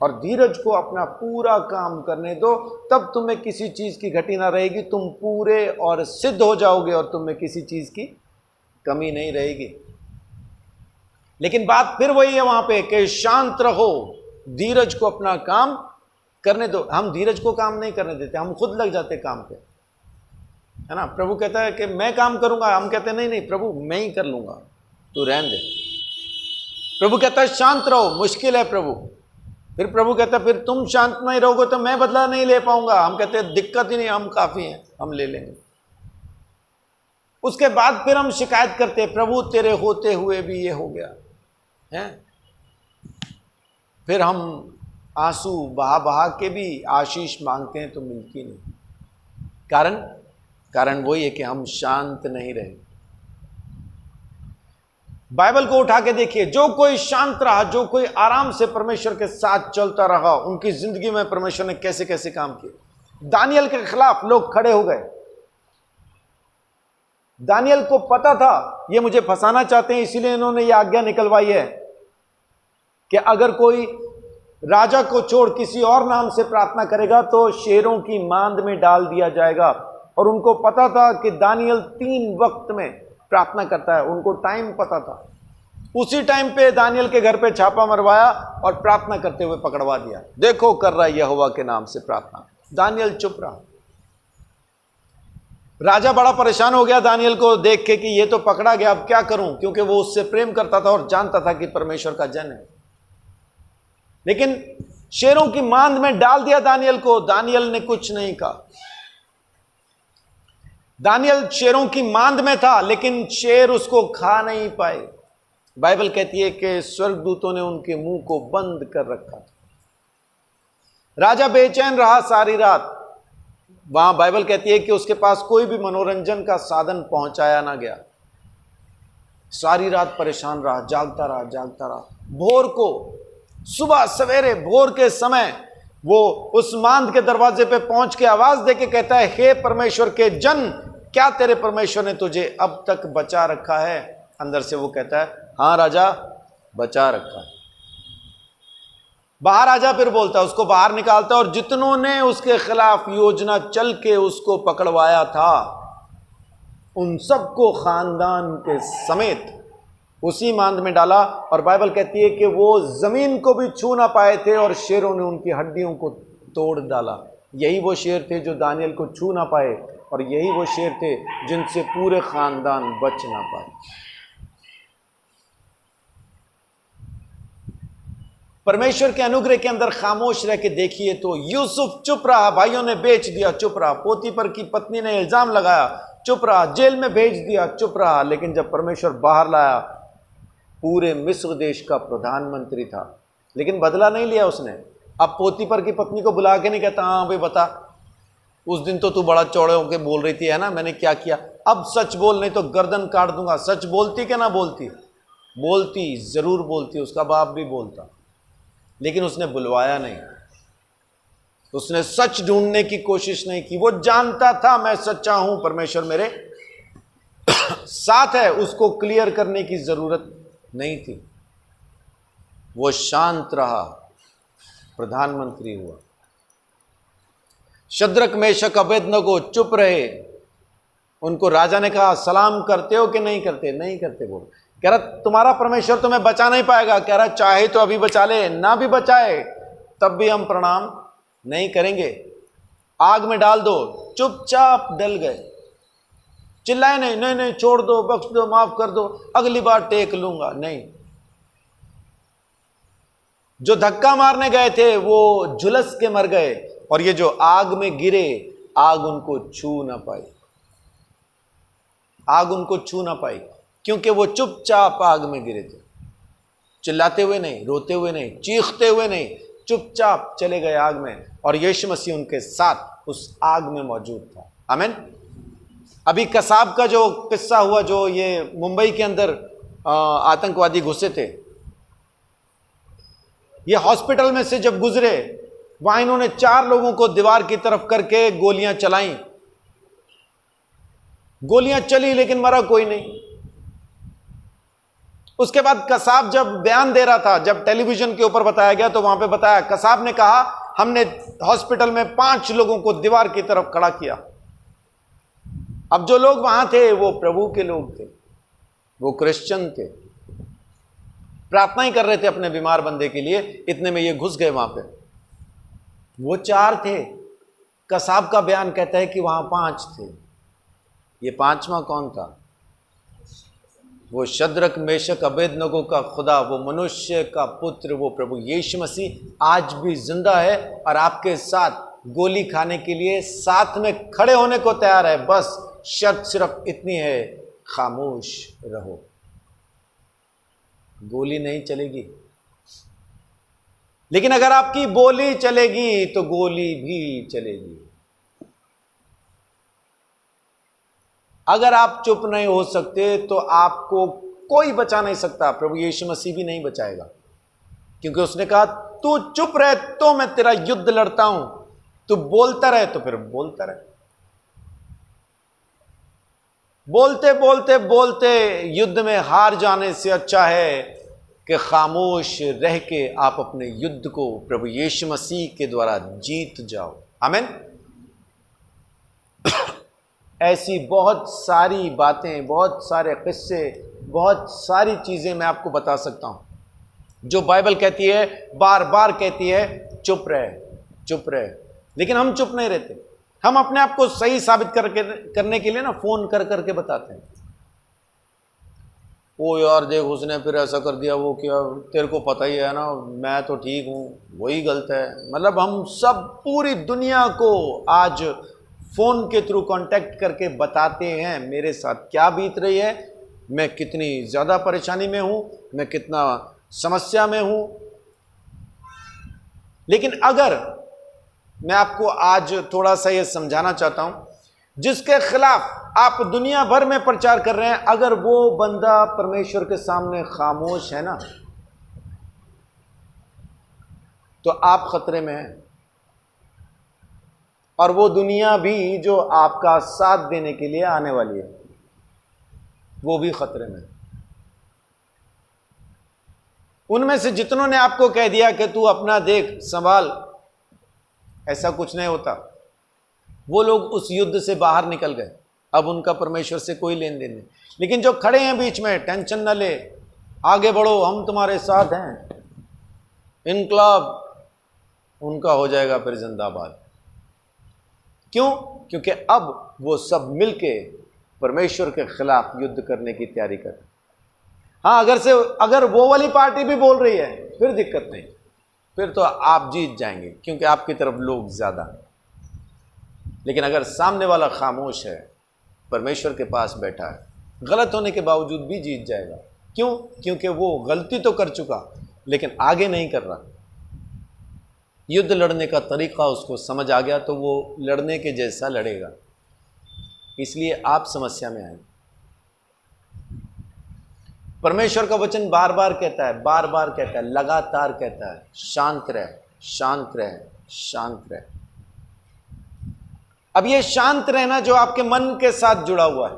और धीरज को अपना पूरा काम करने दो, तब तुम्हें किसी चीज की घटी ना रहेगी, तुम पूरे और सिद्ध हो जाओगे और तुम्हें किसी चीज की कमी नहीं रहेगी। लेकिन बात फिर वही है वहां पे कि शांत रहो, धीरज को अपना काम करने दो। हम धीरज को काम नहीं करने देते, हम खुद लग जाते काम पे, है ना। प्रभु कहता है कि मैं काम करूंगा, हम कहते हैं नहीं नहीं प्रभु मैं ही कर लूंगा, तू रहने दे। प्रभु कहता है शांत रहो, मुश्किल है प्रभु। फिर प्रभु कहता है फिर तुम शांत नहीं रहोगे तो मैं बदला नहीं ले पाऊंगा। हम कहते हैं दिक्कत ही नहीं, हम काफी हैं, हम ले लेंगे। उसके बाद फिर हम शिकायत करते हैं प्रभु तेरे होते हुए भी ये हो गया है। फिर हम आंसू बहा बहा के भी आशीष मांगते हैं तो मिलती नहीं। कारण वही है कि हम शांत नहीं रहे। बाइबल को उठा के देखिए, जो कोई शांत रहा, जो कोई आराम से परमेश्वर के साथ चलता रहा, उनकी जिंदगी में परमेश्वर ने कैसे कैसे काम किए। दानियल के खिलाफ लोग खड़े हो गए। दानियल को पता था ये मुझे फंसाना चाहते हैं, इसीलिए इन्होंने ये आज्ञा निकलवाई है कि अगर कोई राजा को छोड़ किसी और नाम से प्रार्थना करेगा तो शेरों की मांद में डाल दिया जाएगा। और उनको पता था कि दानियल 3 वक्त में प्रार्थना करता है, उनको टाइम पता था। उसी टाइम पे दानियल के घर पे छापा मरवाया और प्रार्थना करते हुए पकड़वा दिया। देखो कर रहा है यहोवा के नाम से प्रार्थना। दानियल चुप रहा। राजा बड़ा परेशान हो गया दानियल को देख के कि ये तो पकड़ा गया, अब क्या करूं, क्योंकि वो उससे प्रेम करता था और जानता था कि परमेश्वर का जन है। लेकिन शेरों की मांद में डाल दिया दानियल को। दानियल ने कुछ नहीं कहा। दानियल शेरों की मांद में था लेकिन शेर उसको खा नहीं पाए। बाइबल कहती है कि स्वर्गदूतों ने उनके मुंह को बंद कर रखा था। राजा बेचैन रहा सारी रात। वहां बाइबल कहती है कि उसके पास कोई भी मनोरंजन का साधन पहुंचाया ना गया। सारी रात परेशान रहा, जागता रहा। भोर को, सुबह सवेरे भोर के समय वो उस मांद के दरवाजे पे पहुंच के आवाज दे के कहता है, हे परमेश्वर के जन, क्या तेरे परमेश्वर ने तुझे अब तक बचा रखा है? अंदर से वो कहता है, हाँ राजा, बचा रखा है। बाहर राजा फिर बोलता है, उसको बाहर निकालता है और जितनों ने उसके खिलाफ योजना चल के उसको पकड़वाया था उन सबको खानदान के समेत उसी मांद में डाला। और बाइबल कहती है कि वो जमीन को भी छू ना पाए थे और शेरों ने उनकी हड्डियों को तोड़ डाला। यही वो शेर थे जो दानियल को छू ना पाए और यही वो शेर थे जिनसे पूरे खानदान बच ना पाए। परमेश्वर के अनुग्रह के अंदर खामोश रह के देखिए तो यूसुफ चुप रहा, भाइयों ने बेच दिया, चुप रहा, पोतीफर की पत्नी ने इल्जाम लगाया, चुप रहा, जेल में भेज दिया, चुप रहा। लेकिन जब परमेश्वर बाहर लाया, पूरे मिस्र देश का प्रधानमंत्री था, लेकिन बदला नहीं लिया उसने। अब पोतीफर की पत्नी को बुला के नहीं कहता हाँ भाई बता, उस दिन तो तू बड़ा चौड़े होके बोल रही थी है ना, मैंने क्या किया, अब सच बोल नहीं तो गर्दन काट दूंगा। सच बोलती कि ना बोलती? बोलती, जरूर बोलती, उसका बाप भी बोलता, लेकिन उसने बुलवाया नहीं, उसने सच ढूंढने की कोशिश नहीं की। वो जानता था मैं सच्चा हूं, परमेश्वर मेरे साथ है, उसको क्लियर करने की जरूरत नहीं थी। वो शांत रहा, प्रधानमंत्री हुआ। शद्रक मेशक अबेदनगो चुप रहे। उनको राजा ने कहा सलाम करते हो कि नहीं करते? नहीं करते। बोल कह रहा तुम्हारा परमेश्वर तुम्हें बचा नहीं पाएगा। कह रहा चाहे तो अभी बचा ले, ना भी बचाए तब भी हम प्रणाम नहीं करेंगे, आग में डाल दो। चुपचाप डल गए, चिल्लाए नहीं, नहीं नहीं छोड़ दो, बख्श दो, माफ कर दो, अगली बार टेक लूंगा। नहीं, जो धक्का मारने गए थे वो झुलस के मर गए, और ये जो आग में गिरे, आग उनको छू ना पाई, आग उनको छू ना पाई, क्योंकि वो चुपचाप आग में गिरे थे। चिल्लाते हुए नहीं, रोते हुए नहीं, चीखते हुए नहीं, चुपचाप चले गए आग में, और यीशु मसीह उनके साथ उस आग में मौजूद था। आमीन। अभी कसाब का जो किस्सा हुआ, जो ये मुंबई के अंदर आतंकवादी घुसे थे, ये हॉस्पिटल में से जब गुजरे, वहां इन्होंने 4 लोगों को दीवार की तरफ करके गोलियां चलाई। गोलियां चली लेकिन मरा कोई नहीं। उसके बाद कसाब जब बयान दे रहा था, जब टेलीविजन के ऊपर बताया गया, तो वहां पे बताया, कसाब ने कहा हमने हॉस्पिटल में 5 लोगों को दीवार की तरफ खड़ा किया। अब जो लोग वहां थे वो प्रभु के लोग थे, वो क्रिश्चियन थे, प्रार्थना ही कर रहे थे अपने बीमार बंदे के लिए। इतने में ये घुस गए वहां पे। वो 4 थे, कसाब का बयान कहता है कि वहां 5 थे। ये 5वां कौन था? वो शद्रक मेशक अबेदनगो का खुदा, वो मनुष्य का पुत्र, वो प्रभु यीशु मसीह आज भी जिंदा है और आपके साथ गोली खाने के लिए साथ में खड़े होने को तैयार है। बस शर्त सिर्फ इतनी है, खामोश रहो। गोली नहीं चलेगी, लेकिन अगर आपकी बोली चलेगी तो गोली भी चलेगी। अगर आप चुप नहीं हो सकते तो आपको कोई बचा नहीं सकता, प्रभु यीशु मसीह भी नहीं बचाएगा, क्योंकि उसने कहा तू चुप रहे तो मैं तेरा युद्ध लड़ता हूं, तू बोलता रहे तो फिर बोलता रहे। बोलते बोलते बोलते युद्ध में हार जाने से अच्छा है कि खामोश रह के आप अपने युद्ध को प्रभु यीशु मसीह के द्वारा जीत जाओ। आमीन। ऐसी बहुत सारी बातें, बहुत सारे किस्से, बहुत सारी चीजें मैं आपको बता सकता हूं जो बाइबल कहती है, बार बार कहती है चुप रहे, चुप रहे, लेकिन हम चुप नहीं रहते। हम अपने आप को सही साबित करने के लिए ना फोन कर करके बताते हैं, ओ यार देख उसने फिर ऐसा कर दिया, वो क्या, तेरे को पता ही है ना, मैं तो ठीक हूँ, वही गलत है। मतलब हम सब पूरी दुनिया को आज फोन के थ्रू कांटेक्ट करके बताते हैं मेरे साथ क्या बीत रही है, मैं कितनी ज़्यादा परेशानी में हूँ, मैं कितना समस्या में हूँ। लेकिन अगर मैं आपको आज थोड़ा सा ये समझाना चाहता हूँ, जिसके खिलाफ आप दुनिया भर में प्रचार कर रहे हैं, अगर वो बंदा परमेश्वर के सामने खामोश है ना, तो आप खतरे में हैं, और वो दुनिया भी जो आपका साथ देने के लिए आने वाली है, वो भी खतरे में। उनमें से जितनों ने आपको कह दिया कि तू अपना देख संभाल, ऐसा कुछ नहीं होता, वो लोग उस युद्ध से बाहर निकल गए, अब उनका परमेश्वर से कोई लेन देन नहीं। लेकिन जो खड़े हैं बीच में, टेंशन न ले, आगे बढ़ो, हम तुम्हारे साथ हैं, इनकलाब उनका हो जाएगा फिर जिंदाबाद। क्यों? क्योंकि अब वो सब मिलके परमेश्वर के खिलाफ युद्ध करने की तैयारी कर। हाँ, अगर वो वाली पार्टी भी बोल रही है फिर दिक्कत नहीं, फिर तो आप जीत जाएंगे, क्योंकि आपकी तरफ लोग ज़्यादा हैं। लेकिन अगर सामने वाला खामोश है, परमेश्वर के पास बैठा है, गलत होने के बावजूद भी जीत जाएगा। क्यों? क्योंकि वो गलती तो कर चुका लेकिन आगे नहीं कर रहा। युद्ध लड़ने का तरीका उसको समझ आ गया, तो वो लड़ने के जैसा लड़ेगा। इसलिए आप समस्या में आए। परमेश्वर का वचन बार बार कहता है, बार बार कहता है, लगातार कहता है, शांत रह, शांत रह, शांत रह। अब ये शांत रहना जो आपके मन के साथ जुड़ा हुआ है,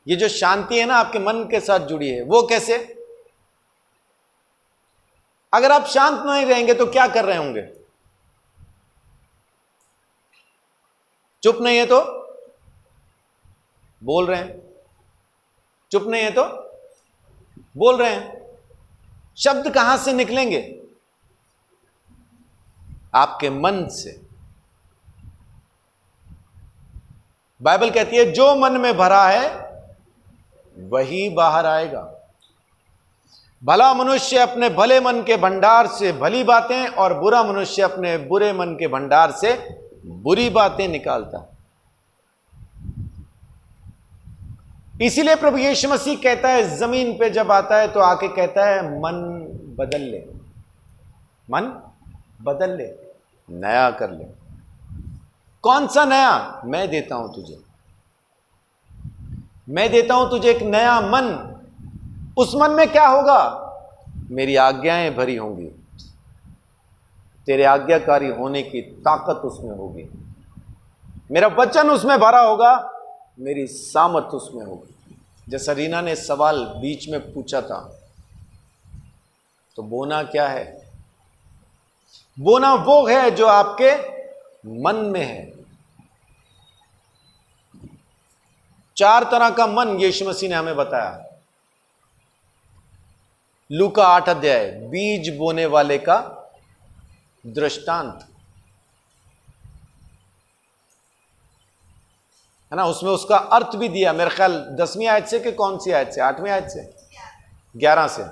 ये जो शांति है ना आपके मन के साथ जुड़ी है, वो कैसे? अगर आप शांत नहीं रहेंगे तो क्या कर रहे होंगे? चुप नहीं है तो बोल रहे हैं, चुप नहीं है तो बोल रहे हैं। शब्द कहां से निकलेंगे? आपके मन से। बाइबल कहती है जो मन में भरा है वही बाहर आएगा। भला मनुष्य अपने भले मन के भंडार से भली बातें और बुरा मनुष्य अपने बुरे मन के भंडार से बुरी बातें निकालता। इसीलिए प्रभु यीशु मसीह कहता है, जमीन पे जब आता है तो आके कहता है मन बदल ले, मन बदल ले, नया कर ले। कौन सा नया? मैं देता हूं तुझे, मैं देता हूं तुझे एक नया मन। उस मन में क्या होगा? मेरी आज्ञाएं भरी होंगी, तेरे आज्ञाकारी होने की ताकत उसमें होगी, मेरा वचन उसमें भरा होगा, मेरी सामर्थ उसमें होगी। जैसा रीना ने सवाल बीच में पूछा था, तो बोना क्या है? बोना वो है जो आपके मन में है। 4 तरह का मन यीशु मसीह ने हमें बताया। लूका 8 अध्याय, बीज बोने वाले का दृष्टांत है ना, उसमें उसका अर्थ भी दिया। मेरे ख्याल 10वीं आयत से कि कौन सी आयत से? 8वीं आयत से, 11 से।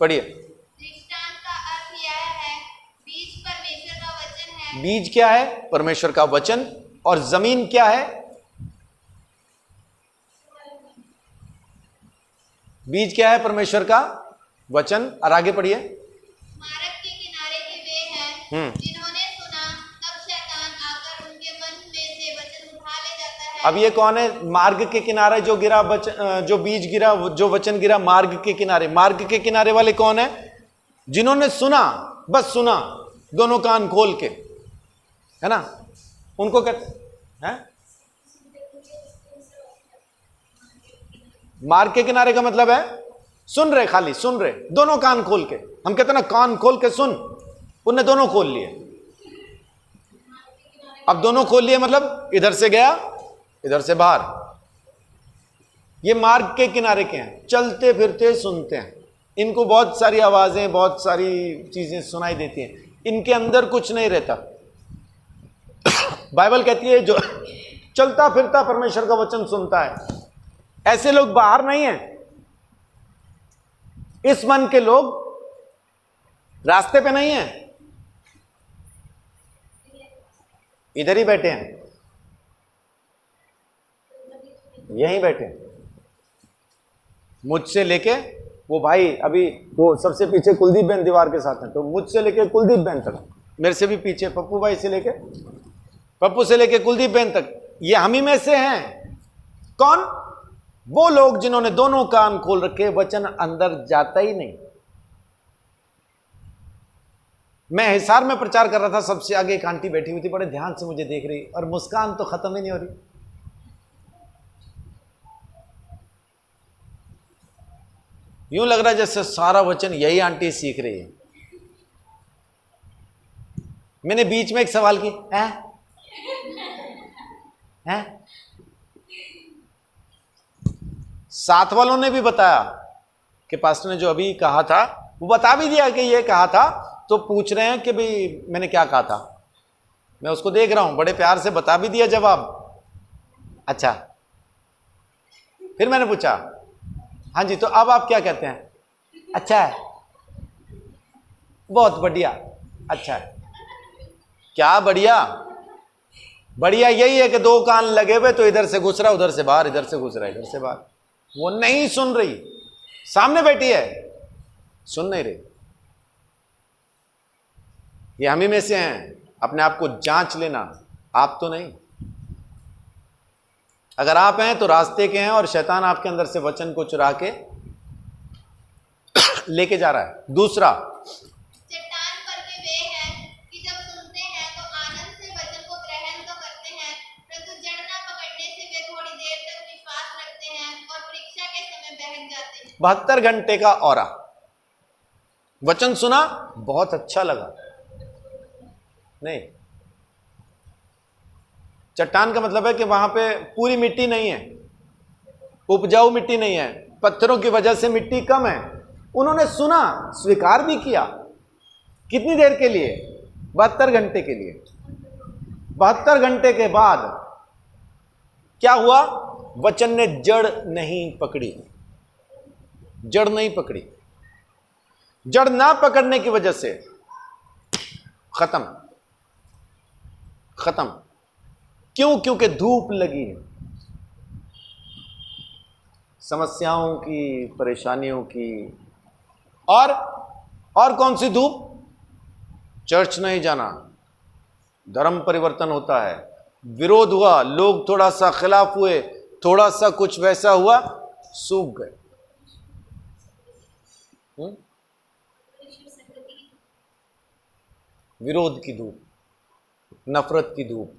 पढ़िए। दृष्टांत का अर्थ यह है, बीज परमेश्वर का वचन है। बीज क्या है? परमेश्वर का वचन। और जमीन क्या है? बीज क्या है? परमेश्वर का वचन। और आगे पढ़िए। मार्ग के किनारे के वे हैं जिन्होंने सुना, तब शैतान आकर उनके मन में से वचन उठा ले जाता है। अब ये कौन है? मार्ग के किनारे जो गिरा जो बीज गिरा, जो वचन गिरा मार्ग के किनारे। मार्ग के किनारे वाले कौन है? जिन्होंने सुना, बस सुना, दोनों कान खोल के, है ना, उनको कहते हैं। मार्ग के किनारे का मतलब है सुन रहे, खाली सुन रहे, दोनों कान खोल के। हम कहते हैं ना कान खोल के सुन, उनने दोनों खोल लिए। अब दोनों खोल लिए मतलब इधर से गया, इधर से बाहर। ये मार्ग के किनारे के हैं, चलते फिरते सुनते हैं। इनको बहुत सारी आवाजें, बहुत सारी चीजें सुनाई देती हैं, इनके अंदर कुछ नहीं रहता। बाइबल कहती है जो चलता फिरता परमेश्वर का वचन सुनता है, ऐसे लोग बाहर नहीं हैं। इस मन के लोग रास्ते पे नहीं हैं, इधर ही बैठे हैं, यहीं बैठे हैं। मुझसे लेके वो भाई, अभी वो सबसे पीछे कुलदीप बहन दीवार के साथ हैं, तो मुझसे लेके कुलदीप बहन तक, मेरे से भी पीछे पप्पू भाई से लेके, पप्पू से लेके कुलदीप बहन तक, ये हम ही में से हैं। कौन? वो लोग जिन्होंने दोनों कान खोल रखे, वचन अंदर जाता ही नहीं। मैं हिसार में प्रचार कर रहा था, सबसे आगे एक आंटी बैठी हुई थी, बड़े ध्यान से मुझे देख रही, और मुस्कान तो खत्म ही नहीं हो रही। यूं लग रहा है जैसे सारा वचन यही आंटी सीख रही है। मैंने बीच में एक सवाल की, हैं? साथ वालों ने भी बताया कि पास्टर ने जो अभी कहा था वो बता भी दिया कि ये कहा था, तो पूछ रहे हैं कि भाई मैंने क्या कहा था। मैं उसको देख रहा हूं, बड़े प्यार से बता भी दिया जवाब। अच्छा, फिर मैंने पूछा हाँ जी, तो अब आप क्या कहते हैं? अच्छा है, बहुत बढ़िया, अच्छा है। क्या बढ़िया? बढ़िया यही है कि दो कान लगे हुए, तो इधर से घुस रहा उधर से बाहर, इधर से घुस रहा इधर से बाहर। वो नहीं सुन रही, सामने बैठी है, सुन नहीं रही। ये हम ही में से हैं, अपने आप को जांच लेना, आप तो नहीं। अगर आप हैं तो रास्ते के हैं, और शैतान आपके अंदर से वचन को चुरा के लेके जा रहा है। दूसरा, चट्टान पर के वे हैं कि जब सुनते हैं तो आनंद से वचन को ग्रहण तो करते हैं, परंतु जड़ न पकड़ने से वे थोड़ी देर तक विश्वास रखते हैं और परीक्षा के समय बहक जाते हैं। 72 घंटे का औरा, वचन सुना, बहुत अच्छा लगा, नहीं। चट्टान का मतलब है कि वहां पे पूरी मिट्टी नहीं है, उपजाऊ मिट्टी नहीं है, पत्थरों की वजह से मिट्टी कम है। उन्होंने सुना, स्वीकार भी किया। कितनी देर के लिए? 72 घंटे के लिए। 72 घंटे के बाद क्या हुआ? वचन ने जड़ नहीं पकड़ी, जड़ नहीं पकड़ी। जड़ ना पकड़ने की वजह से खत्म, खत्म। क्यों? क्योंकि धूप लगी है, समस्याओं की, परेशानियों की। और कौन सी धूप? चर्च नहीं जाना, धर्म परिवर्तन होता है, विरोध हुआ, लोग थोड़ा सा खिलाफ हुए, थोड़ा सा कुछ वैसा हुआ, सूख गए। विरोध की धूप, नफरत की धूप,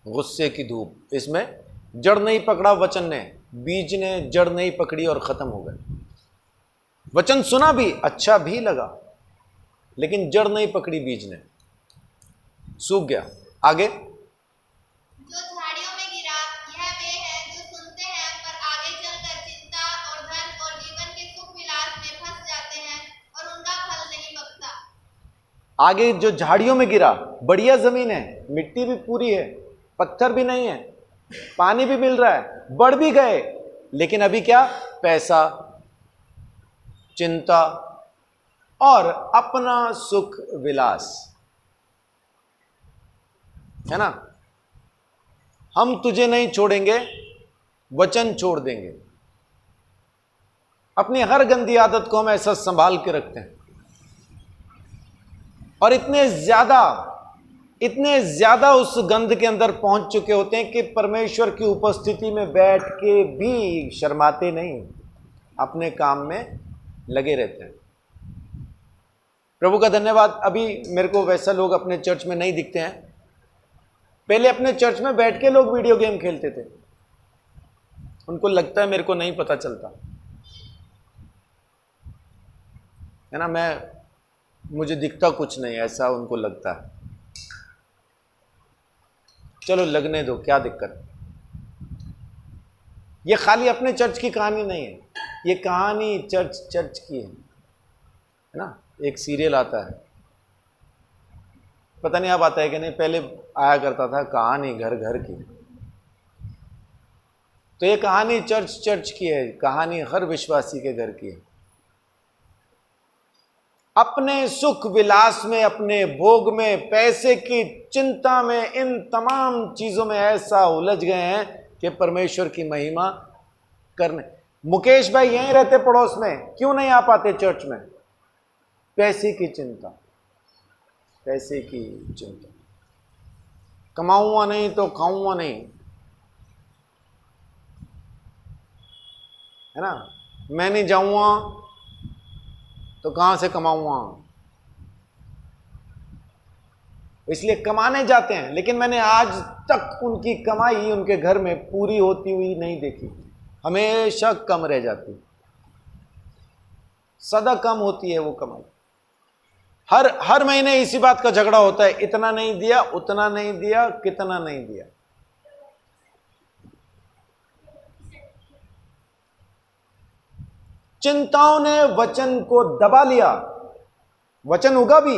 गुस्से की धूप, इसमें जड़ नहीं पकड़ा वचन ने, बीज ने जड़ नहीं पकड़ी और खत्म हो गए। वचन सुना भी, अच्छा भी लगा, लेकिन जड़ नहीं पकड़ी बीज ने, सूख गया। आगे, जो झाड़ियों में गिरा, यह वे हैं जो सुनते हैं पर आगे चलकर चिंता और धन और जीवन के सुख विलास में फंस जाते हैं और उनका फल नहीं पकता। आगे जो झाड़ियों में गिरा, बढ़िया जमीन है, मिट्टी भी पूरी है, पत्थर भी नहीं है, पानी भी मिल रहा है, बढ़ भी गए, लेकिन अभी क्या? पैसा, चिंता और अपना सुख विलास, है ना। हम तुझे नहीं छोड़ेंगे, वचन छोड़ देंगे। अपनी हर गंदी आदत को हम ऐसा संभाल के रखते हैं, और इतने ज्यादा उस गंध के अंदर पहुंच चुके होते हैं कि परमेश्वर की उपस्थिति में बैठ के भी शर्माते नहीं, अपने काम में लगे रहते हैं। प्रभु का धन्यवाद, अभी मेरे को वैसा लोग अपने चर्च में नहीं दिखते हैं। पहले अपने चर्च में बैठ के लोग वीडियो गेम खेलते थे, उनको लगता है मेरे को नहीं पता चलता, है ना, मुझे दिखता कुछ नहीं, ऐसा उनको लगता है। चलो लगने दो, क्या दिक्कत। ये खाली अपने चर्च की कहानी नहीं है, ये कहानी चर्च की है ना। एक सीरियल आता है, पता नहीं अब आता है कि नहीं, पहले आया करता था, कहानी घर घर की। तो ये कहानी चर्च की है, कहानी हर विश्वासी के घर की है। अपने सुख विलास में, अपने भोग में, पैसे की चिंता में, इन तमाम चीजों में ऐसा उलझ गए हैं कि परमेश्वर की महिमा करने। मुकेश भाई यहीं रहते पड़ोस में, क्यों नहीं आ पाते चर्च में? पैसे की चिंता, पैसे की चिंता। कमाऊंगा नहीं तो खाऊंगा नहीं, है ना। मैं नहीं जाऊंगा तो कहां से कमाऊंगा, इसलिए कमाने जाते हैं। लेकिन मैंने आज तक उनकी कमाई उनके घर में पूरी होती हुई नहीं देखी, हमेशा कम रह जाती, सदा कम होती है वो कमाई। हर महीने इसी बात का झगड़ा होता है, इतना नहीं दिया, उतना नहीं दिया, कितना नहीं दिया। चिंताओं ने वचन को दबा लिया। वचन उगा भी,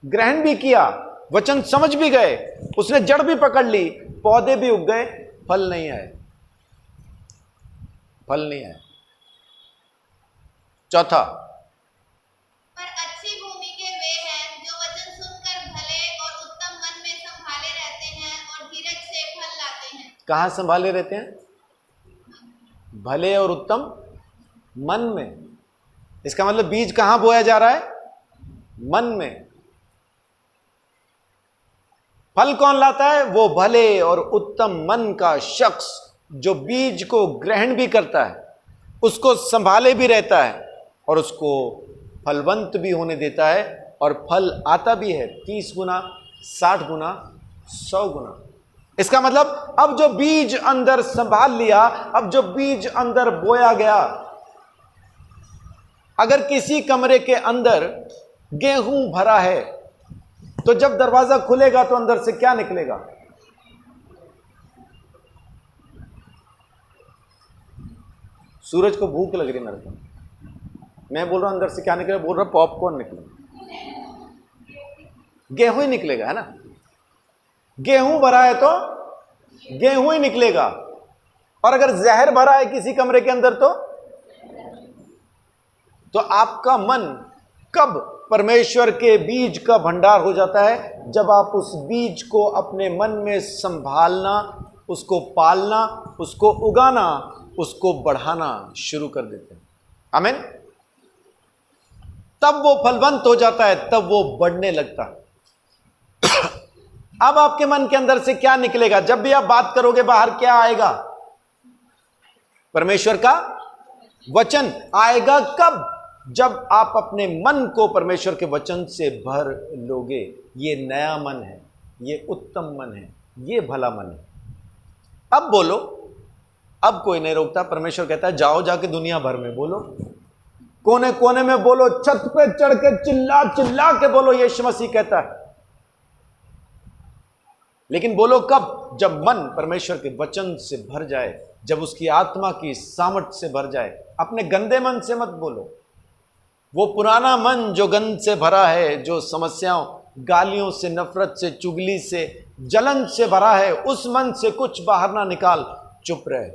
ग्रहण भी किया, वचन समझ भी गए, उसने जड़ भी पकड़ ली, पौधे भी उग गए, फल नहीं आए, फल नहीं आए। चौथा, पर अच्छी भूमि के वे हैं जो वचन सुनकर भले और उत्तम मन में संभाले रहते हैं और धीरज से फल लाते हैं। कहाँ संभाले रहते हैं? भले और उत्तम मन में। इसका मतलब बीज कहाँ बोया जा रहा है? मन में। फल कौन लाता है? वो भले और उत्तम मन का शख्स जो बीज को ग्रहण भी करता है, उसको संभाले भी रहता है और उसको फलवंत भी होने देता है, और फल आता भी है 30 गुना, 60 गुना, 100 गुना। इसका मतलब अब जो बीज अंदर संभाल लिया, अब जो बीज अंदर बोया गया, अगर किसी कमरे के अंदर गेहूं भरा है तो जब दरवाजा खुलेगा तो अंदर से क्या निकलेगा? सूरज को भूख लग रही है मेरे को, मैं बोल रहा हूं अंदर से क्या निकलेगा? बोल रहा पॉपकॉर्न निकलेगा, गेहूं ही निकलेगा, है ना? गेहूं भरा है तो गेहूं ही निकलेगा। और अगर जहर भरा है किसी कमरे के अंदर तो आपका मन कब परमेश्वर के बीज का भंडार हो जाता है? जब आप उस बीज को अपने मन में संभालना, उसको पालना, उसको उगाना, उसको बढ़ाना शुरू कर देते हैं। आमीन। तब वो फलवंत हो जाता है, तब वो बढ़ने लगता है। अब आपके मन के अंदर से क्या निकलेगा? जब भी आप बात करोगे बाहर क्या आएगा? परमेश्वर का वचन आएगा। कब? जब आप अपने मन को परमेश्वर के वचन से भर लोगे। ये नया मन है, ये उत्तम मन है, ये भला मन है। अब बोलो, अब कोई नहीं रोकता। परमेश्वर कहता है जाओ, जाके दुनिया भर में बोलो, कोने कोने में बोलो, छत पे चढ़ के चिल्ला चिल्ला के बोलो, यीशु मसीह कहता है। लेकिन बोलो कब? जब मन परमेश्वर के वचन से भर जाए, जब उसकी आत्मा की सामर्थ से भर जाए। अपने गंदे मन से मत बोलो। वो पुराना मन जो गंद से भरा है, जो समस्याओं, गालियों से, नफरत से, चुगली से, जलन से भरा है, उस मन से कुछ बाहर ना निकाल। चुप रहे,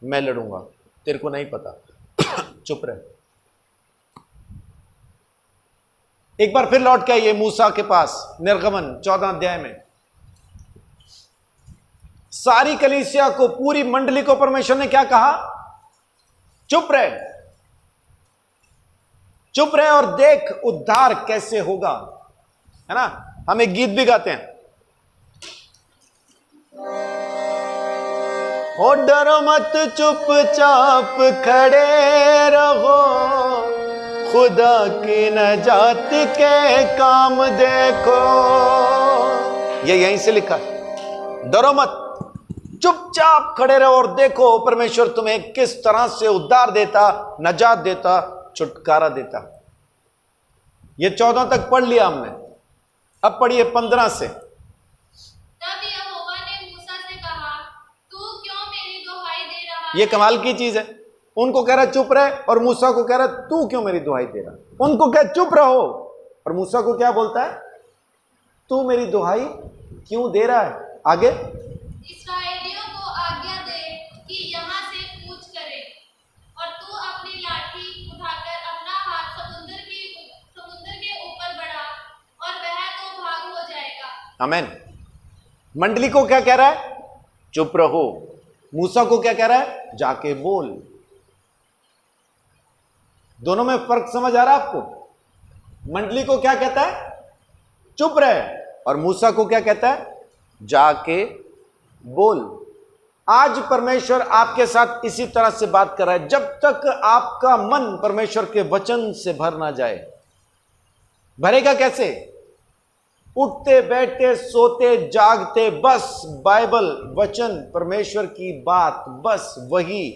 मैं लड़ूंगा, तेरे को नहीं पता। चुप रहे। एक बार फिर लौट के आइए मूसा के पास, निर्गमन 14 अध्याय में। सारी कलीसिया को, पूरी मंडली को परमेश्वर ने क्या कहा? चुप रहे, चुप रहे और देख उद्धार कैसे होगा, है ना? हम एक गीत भी गाते हैं, हो डरो मत चुपचाप खड़े रहो, खुदा की नजात के काम देखो। ये यहीं से लिखा है, डरो मत, चुपचाप खड़े रहो और देखो परमेश्वर तुम्हें किस तरह से उद्धार देता, नजात देता, छुटकारा देता। ये 14 तक पढ़ लिया हमने, अब पढ़िए 15 से। तब यहोवा ने मूसा से कहा, तू क्यों मेरी दुहाई दे रहा है? ये कमाल की चीज है। उनको कह रहा चुप रहे और मूसा को कह रहा तू क्यों मेरी दुहाई दे रहा। उनको कह चुप रहो और मूसा को क्या बोलता है? तू मेरी दुहाई क्यों दे रहा है? आगे, इस्राएलियों को आज्ञा दे कि यहाँ से कूच करे, और तू अपनी लाठी उठाकर अपना हाथ समुद्र के ऊपर बढ़ा, और वह तो भाग हो जाएगा। आमीन। मंडली को क्या कह रहा है? चुप रहो। मूसा को क्या कह रहा है? जाके बोल। दोनों में फर्क समझ आ रहा है आपको? मंडली को क्या कहता है? चुप रहे, और मूसा को क्या कहता है? जाके बोल। आज परमेश्वर आपके साथ इसी तरह से बात कर रहा है। जब तक आपका मन परमेश्वर के वचन से भर ना जाए, भरेगा कैसे? उठते बैठते सोते जागते बस बाइबल, वचन, परमेश्वर की बात, बस वही,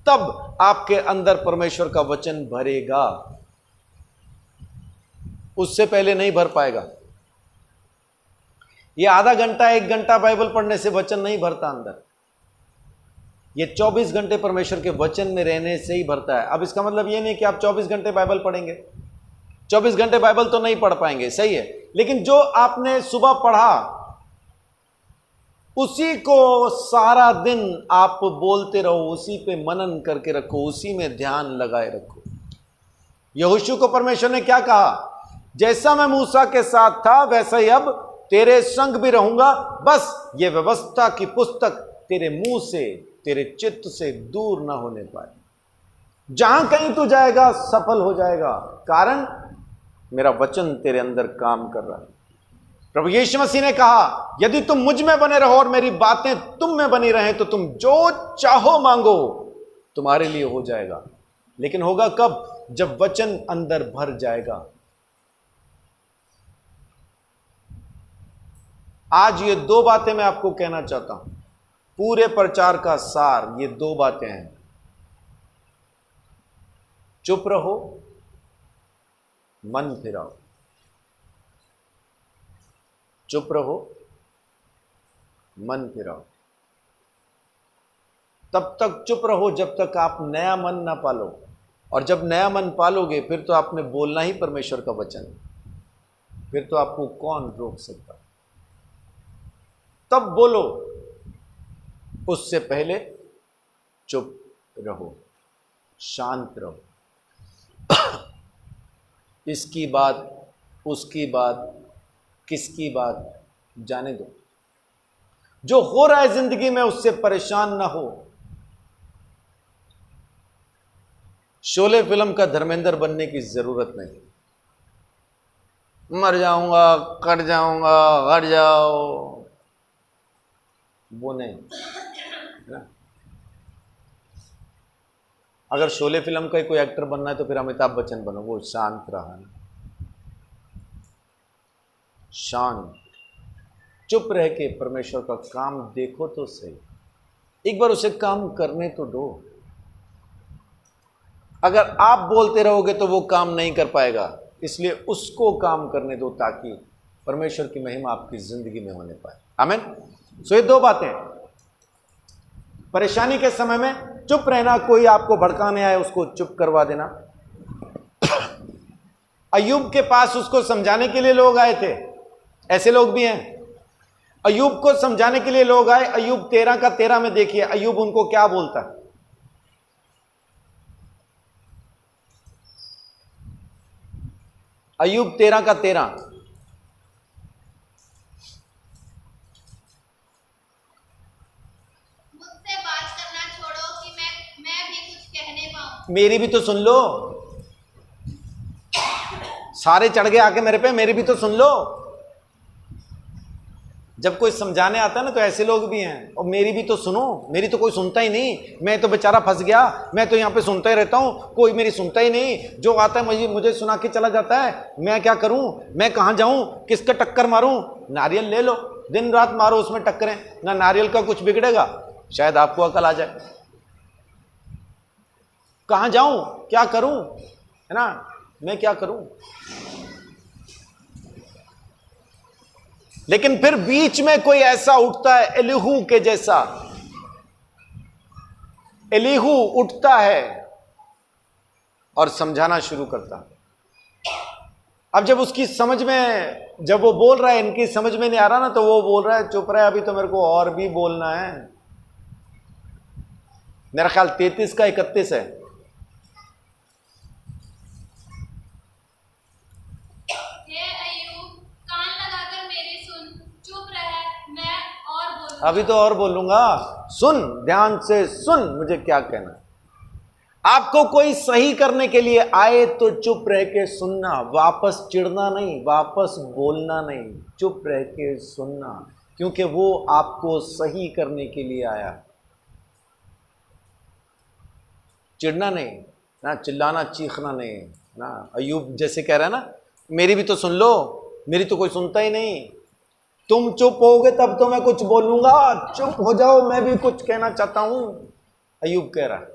तब आपके अंदर परमेश्वर का वचन भरेगा। उससे पहले नहीं भर पाएगा। ये आधा घंटा 1 घंटा बाइबल पढ़ने से वचन नहीं भरता अंदर। ये 24 घंटे परमेश्वर के वचन में रहने से ही भरता है। अब इसका मतलब ये नहीं कि आप 24 घंटे बाइबल पढ़ेंगे। 24 घंटे बाइबल तो नहीं पढ़ पाएंगे, सही है, लेकिन जो आपने सुबह पढ़ा उसी को सारा दिन आप बोलते रहो, उसी पे मनन करके रखो, उसी में ध्यान लगाए रखो। यहोशू को परमेश्वर ने क्या कहा? जैसा मैं मूसा के साथ था वैसा ही अब तेरे संग भी रहूंगा, बस ये व्यवस्था की पुस्तक तेरे मुंह से, तेरे चित्त से दूर ना होने पाए। जहां कहीं तू जाएगा सफल हो जाएगा, कारण मेरा वचन तेरे अंदर काम कर रहा है। प्रभु यीशु मसीह ने कहा, यदि तुम मुझ में बने रहो और मेरी बातें तुम में बनी रहें तो तुम जो चाहो मांगो तुम्हारे लिए हो जाएगा। लेकिन होगा कब? जब वचन अंदर भर जाएगा। आज ये दो बातें मैं आपको कहना चाहता हूं, पूरे प्रचार का सार ये दो बातें हैं। चुप रहो, मन फिराओ। चुप रहो, मन फिराओ। तब तक चुप रहो जब तक आप नया मन ना पालो, और जब नया मन पालोगे फिर तो आपने बोलना ही परमेश्वर का वचन है। फिर तो आपको कौन रोक सकता? तब बोलो, उससे पहले चुप रहो, शांत रहो। इसकी बात, उसकी बात, किसकी बात जाने दो। जो हो रहा है जिंदगी में उससे परेशान ना हो। शोले फिल्म का धर्मेंद्र बनने की जरूरत नहीं। मर जाऊंगा, कट जाऊंगा, हट जाओ, वो नहीं है ना। अगर शोले फिल्म का कोई एक्टर बनना है तो फिर अमिताभ बच्चन बनो, वो शांत रहा ना, शांत, चुप रह के परमेश्वर का काम देखो तो सही। एक बार उसे काम करने तो दो। अगर आप बोलते रहोगे तो वो काम नहीं कर पाएगा, इसलिए उसको काम करने दो ताकि परमेश्वर की महिमा आपकी जिंदगी में होने पाए। आमीन। सो ये दो बातें, परेशानी के समय में चुप रहना, कोई आपको भड़काने आए उसको चुप करवा देना। अय्यूब के पास उसको समझाने के लिए लोग आए थे, ऐसे लोग भी हैं। अय्यूब को समझाने के लिए लोग आए। अय्यूब 13 का 13 में देखिए अय्यूब उनको क्या बोलता है। अय्यूब 13 का 13, मुझसे बात करना छोड़ो कि मैं भी कुछ कहने पाऊं। मेरी भी तो सुन लो। सारे चढ़ गए आके मेरे पे, मेरी भी तो सुन लो। जब कोई समझाने आता है ना तो ऐसे लोग भी हैं, और मेरी भी तो सुनो। मेरी तो कोई सुनता ही नहीं, मैं तो बेचारा फंस गया, मैं तो यहाँ पे सुनता ही रहता हूँ, कोई मेरी सुनता ही नहीं। जो आता है मुझे सुना के चला जाता है। मैं क्या करूँ, मैं कहाँ जाऊँ, किसका टक्कर मारूँ? नारियल ले लो, दिन रात मारो उसमें टक्करें, ना नारियल का कुछ बिगड़ेगा, शायद आपको अकल आ जाए। कहाँ जाऊँ, क्या करूँ, है ना, मैं क्या करूँ? लेकिन फिर बीच में कोई ऐसा उठता है, एलीहू के जैसा। एलीहू उठता है और समझाना शुरू करता है। अब जब उसकी समझ में, जब वो बोल रहा है इनकी समझ में नहीं आ रहा ना, तो वो बोल रहा है चुप रहे, अभी तो मेरे को और भी बोलना है। मेरा ख्याल 33 का 31 है। अभी तो और बोलूंगा, सुन, ध्यान से सुन मुझे क्या कहना है। आपको कोई सही करने के लिए आए तो चुप रह के सुनना, वापस चिढ़ना नहीं, वापस बोलना नहीं, चुप रह के सुनना, क्योंकि वो आपको सही करने के लिए आया। चिढ़ना नहीं ना, चिल्लाना चीखना नहीं ना। अय्यूब जैसे कह रहा है ना, मेरी भी तो सुन लो, मेरी तो कोई सुनता ही नहीं। तुम चुप होगे तब तो मैं कुछ बोलूंगा, चुप हो जाओ, मैं भी कुछ कहना चाहता हूं, अय्यूब कह रहा है।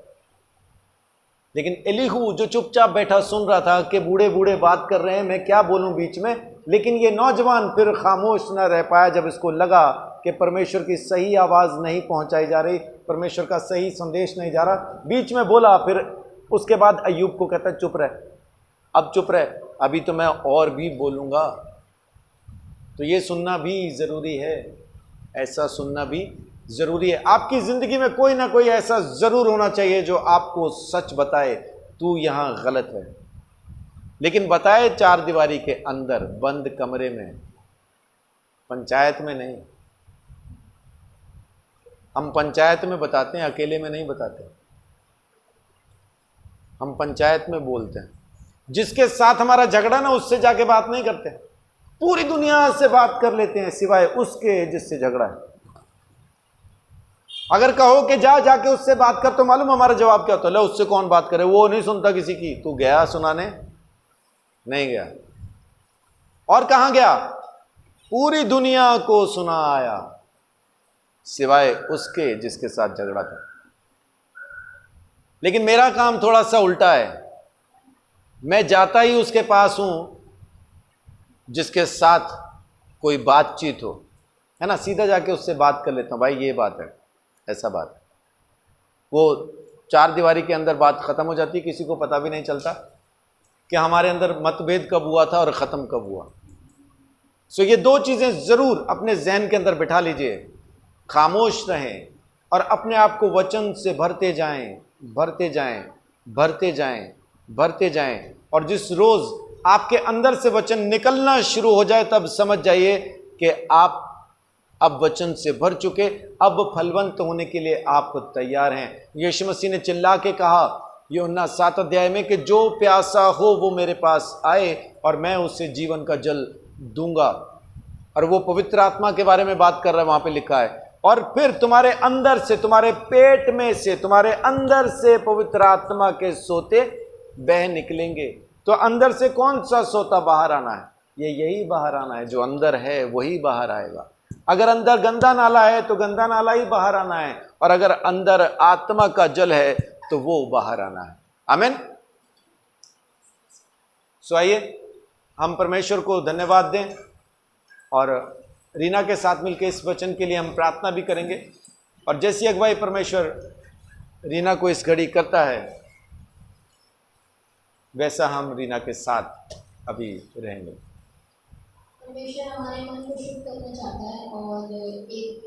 लेकिन एलीहू जो चुपचाप बैठा सुन रहा था कि बूढ़े बूढ़े बात कर रहे हैं, मैं क्या बोलूं बीच में। लेकिन ये नौजवान फिर खामोश न रह पाया जब इसको लगा कि परमेश्वर की सही आवाज़ नहीं पहुंचाई जा रही, परमेश्वर का सही संदेश नहीं जा रहा। बीच में बोला, फिर उसके बाद अय्यूब को कहता है चुप रह, अब चुप रह, अभी तो मैं और भी बोलूँगा। तो ये सुनना भी ज़रूरी है, ऐसा सुनना भी ज़रूरी है। आपकी ज़िंदगी में कोई ना कोई ऐसा ज़रूर होना चाहिए जो आपको सच बताए, तू यहाँ गलत है, लेकिन बताए 4 दीवारी के अंदर बंद कमरे में, पंचायत में नहीं। हम पंचायत में बताते हैं, अकेले में नहीं बताते। हम पंचायत में बोलते हैं। जिसके साथ हमारा झगड़ा ना, उससे जाके बात नहीं करते। पूरी दुनिया से बात कर लेते हैं सिवाय उसके जिससे झगड़ा है। अगर कहो कि जा जाके उससे बात कर, तो मालूम हमारा जवाब क्या होता है? ले उससे कौन बात करे, वो नहीं सुनता किसी की। तू गया सुनाने? नहीं गया। और कहां गया? पूरी दुनिया को सुना आया सिवाय उसके जिसके साथ झगड़ा था। लेकिन मेरा काम थोड़ा सा उल्टा है। मैं जाता ही उसके पास हूं जिसके साथ कोई बातचीत हो, है ना, सीधा जाके उससे बात कर लेता हूं। भाई ये बात है, ऐसा बात है। वो 4 दीवारी के अंदर बात खत्म हो जाती है, किसी को पता भी नहीं चलता कि हमारे अंदर मतभेद कब हुआ था और ख़त्म कब हुआ। सो ये 2 चीज़ें ज़रूर अपने जहन के अंदर बिठा लीजिए। खामोश रहें और अपने आप को वचन से भरते जाएं, भरते जाएं, भरते जाएं, भरते जाएं। और जिस रोज़ आपके अंदर से वचन निकलना शुरू हो जाए, तब समझ जाइए कि आप अब वचन से भर चुके, अब फलवंत होने के लिए आप तैयार हैं। यीशु मसीह ने चिल्ला के कहा यूहन्ना 7 अध्याय में कि जो प्यासा हो वो मेरे पास आए और मैं उसे जीवन का जल दूंगा। और वो पवित्र आत्मा के बारे में बात कर रहा है, वहां पे लिखा है। और फिर तुम्हारे अंदर से, तुम्हारे पेट में से, तुम्हारे अंदर से पवित्र आत्मा के सोते बह निकलेंगे। तो अंदर से कौन सा सोता बाहर आना है? यही बाहर आना है। जो अंदर है वही बाहर आएगा। अगर अंदर गंदा नाला है तो गंदा नाला ही बाहर आना है, और अगर अंदर आत्मा का जल है तो वो बाहर आना है। आमीन। सो आइए हम परमेश्वर को धन्यवाद दें और रीना के साथ मिलकर इस वचन के लिए हम प्रार्थना भी करेंगे। और जैसी अगुवाई परमेश्वर रीना को इस घड़ी करता है, वैसा हम रीना के साथ अभी रहेंगे। परमेश्वर हमारे मन को शुद्ध करना चाहता है और एक